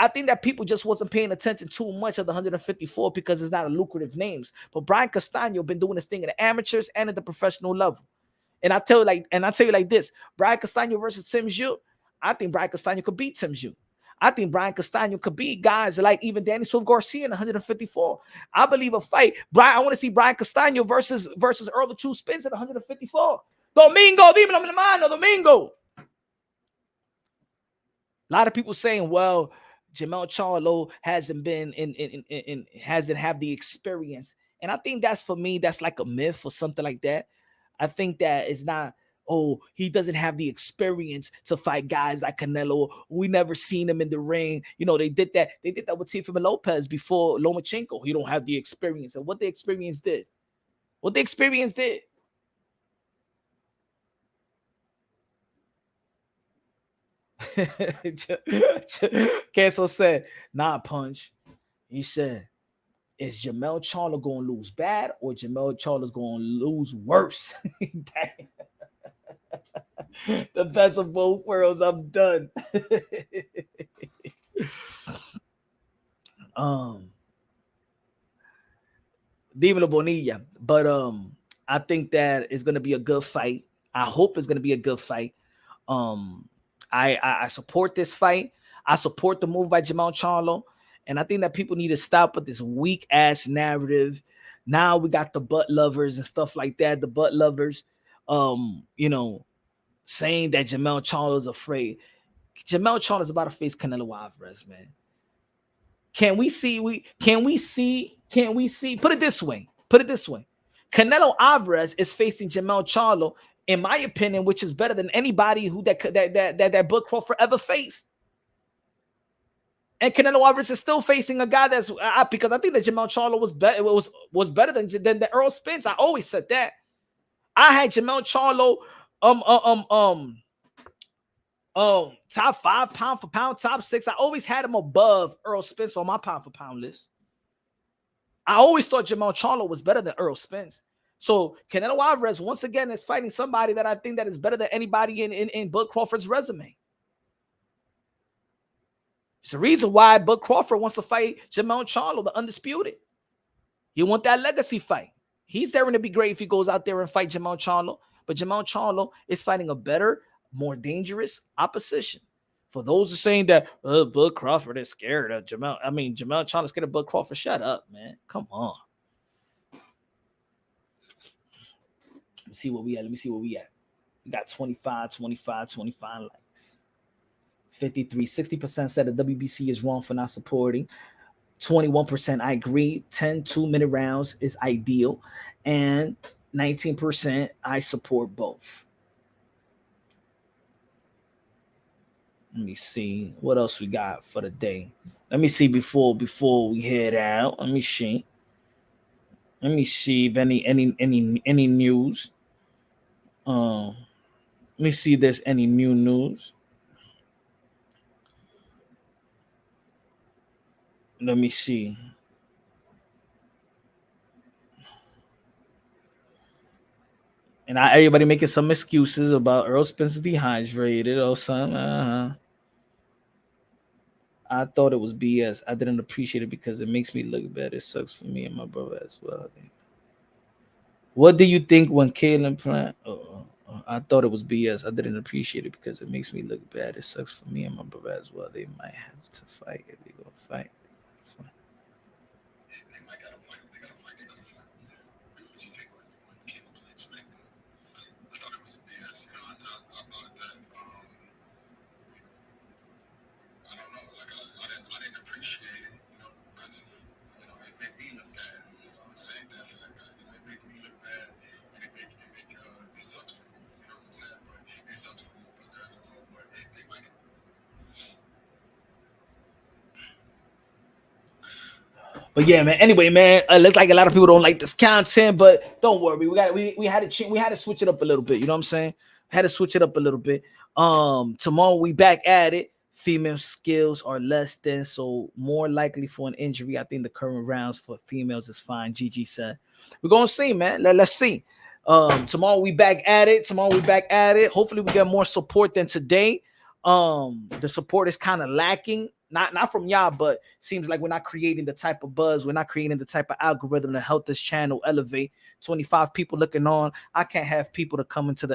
think that people just wasn't paying attention too much of the 154 because it's not a lucrative names. But Brian Castano been doing this thing in the amateurs and at the professional level. And I tell you like this, Brian Castano versus Tim Zhu, I think Brian Castano could beat Tim Zhu. I think Brian Castano could beat guys like even Danny Swift Garcia in 154. I believe a fight. I want to see Brian Castano versus Earl the True Spence at 154. Domingo, dímelo, mi hermano, Domingo. A lot of people saying, well, Jermell Charlo hasn't been hasn't have the experience. And I think that's, for me, that's like a myth or something like that. I think that it's not, oh, he doesn't have the experience to fight guys like Canelo. We never seen him in the ring. You know, they did that with Teofimo Lopez before Lomachenko. He don't have the experience. And what the experience did. Cancel said, nah, Punch. He said, is Jermell Charlo going to lose bad or Jermell Charlo's going to lose worse? The best of both worlds. I'm done. Dímelo Bonilla. But I think that it's going to be a good fight. I hope it's going to be a good fight. I support this fight. I support the move by Jermell Charlo. And I think that people need to stop with this weak ass narrative. Now we got the butt lovers and stuff like that. The butt lovers, you know, saying that Jermell Charlo is afraid. Jermell Charlo is about to face Canelo Alvarez, man. Can we see? Put it this way. Canelo Alvarez is facing Jermell Charlo, in my opinion, which is better than anybody who that Bud Crawford ever faced. And Canelo Alvarez is still facing a guy that's because I think that Jermell Charlo was better than the Earl Spence. I always said that. I had Jermell Charlo top 5 pound for pound, top 6. I always had him above Earl Spence on my pound for pound list. I always thought Jermell Charlo was better than Earl Spence. So Canelo Alvarez once again is fighting somebody that I think that is better than anybody in Bud Crawford's resume. It's the reason why Bud Crawford wants to fight Jermell Charlo, the undisputed. You want that legacy fight. He's daring to be great if he goes out there and fight Jermell Charlo. But Jermell Charlo is fighting a better, more dangerous opposition. For those who are saying that Bud Crawford is scared of Jermell Charlo is scared of Bud Crawford. Shut up, man. Come on. Let me see what we at. We got 25 likes. 60% said the WBC is wrong for not supporting. 21% I agree. 10 2-minute rounds is ideal. And 19% I support both. Let me see what else we got for the day. Let me see before we head out. Let me see if any news. Let me see if there's any new news. Let me see. And everybody making some excuses about Earl Spence dehydrated or something. I thought it was BS. I didn't appreciate it because it makes me look bad. It sucks for me and my brother as well. What do you think when Kalen Plant? I thought it was BS. I didn't appreciate it because it makes me look bad. It sucks for me and my brother as well. They might have to fight if they go fight. But yeah, man. Anyway, man, looks like a lot of people don't like this content, but don't worry. We had to switch it up a little bit. You know what I'm saying? Had to switch it up a little bit. Tomorrow we back at it. Female skills are less than, so more likely for an injury. I think the current rounds for females is fine. Gigi said. We're gonna see, man. Let's see. Tomorrow we back at it. Hopefully we get more support than today. The support is kind of lacking. not from y'all, but seems like we're not creating the type of buzz, we're not creating the type of algorithm to help this channel elevate. 25 people looking on. I can't have people to come into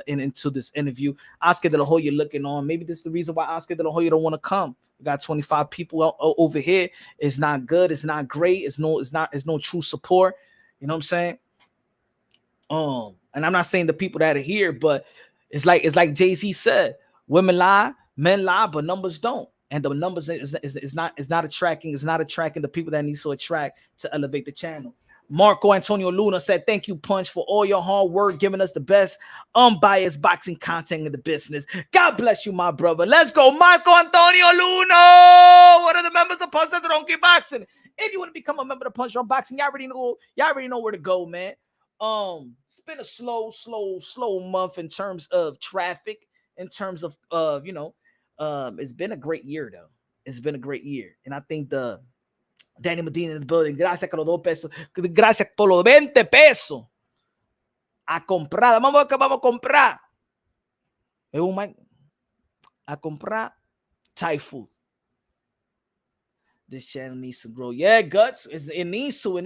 this interview. Oscar De La Hoya looking on. Maybe this is the reason why Oscar De La Hoya don't want to come. We got 25 people over here. It's not good. It's not great. It's no true support. You know what I'm saying? And I'm not saying the people that are here, but it's like Jay-Z said, women lie, men lie, but numbers don't. And the numbers is not attracting the people that needs to attract to elevate the channel. Marco Antonio Luna said, thank you, Punch, for all your hard work, giving us the best unbiased boxing content in the business. God bless you, my brother. Let's go, Marco Antonio Luna, one of the members of Punch Drunky Boxing. If you want to become a member of Punch Drunk Boxing, y'all already know where to go, man. It's been a slow month in terms of traffic, in terms of it's been a great year though. It's been a great year, and I think the Danny Medina in the building. Gracias por los 2 pesos. Gracias por los 20 pesos. A comprar. Vamos a comprar. A comprar Thai food. This channel needs to grow. Yeah, Guts. It needs to. You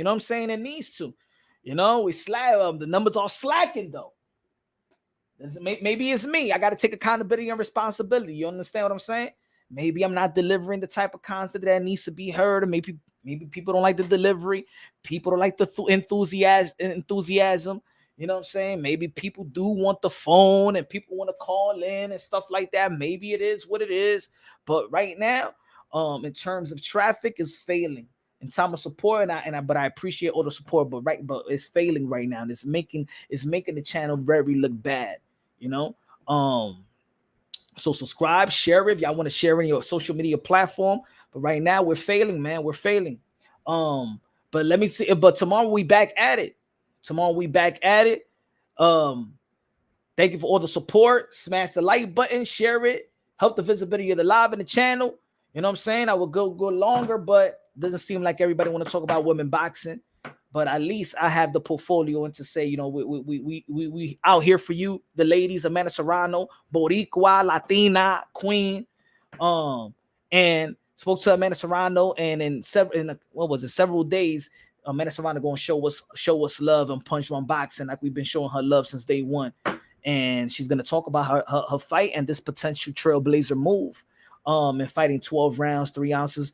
know what I'm saying? It needs to. You know, we slack. The numbers are slacking though. Maybe it's me. I got to take accountability and responsibility. You understand what I'm saying? Maybe I'm not delivering the type of content that needs to be heard. Maybe people don't like the delivery. People don't like the enthusiasm. You know what I'm saying? Maybe people do want the phone and people want to call in and stuff like that. Maybe it is what it is. But right now, in terms of traffic, is failing. In time of support, but I appreciate all the support. But it's failing right now. It's making the channel very look bad. You know. So subscribe, share it if y'all want to share in your social media platform. But right now we're failing, man. We're failing. But let me see. But tomorrow we back at it. Thank you for all the support. Smash the like button, share it, help the visibility of the live in the channel. You know what I'm saying? I will go longer, but it doesn't seem like everybody want to talk about women boxing. But at least I have the portfolio and to say, you know, we out here for you, the ladies, Amanda Serrano, Boricua, Latina, Queen, and spoke to Amanda Serrano, and in several days, Amanda Serrano going to show us love and Punch Drunk Boxing like we've been showing her love since day one, and she's gonna talk about her fight and this potential trailblazer move, and fighting 12 rounds, 3 ounces.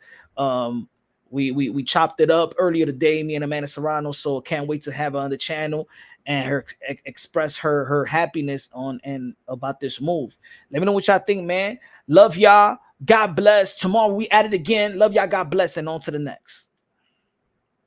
We chopped it up earlier today, me and Amanda Serrano, so can't wait to have her on the channel and her express her happiness on and about this move. Let me know what y'all think, man. Love y'all. God bless. Tomorrow we at it again. Love y'all. God bless, and on to the next.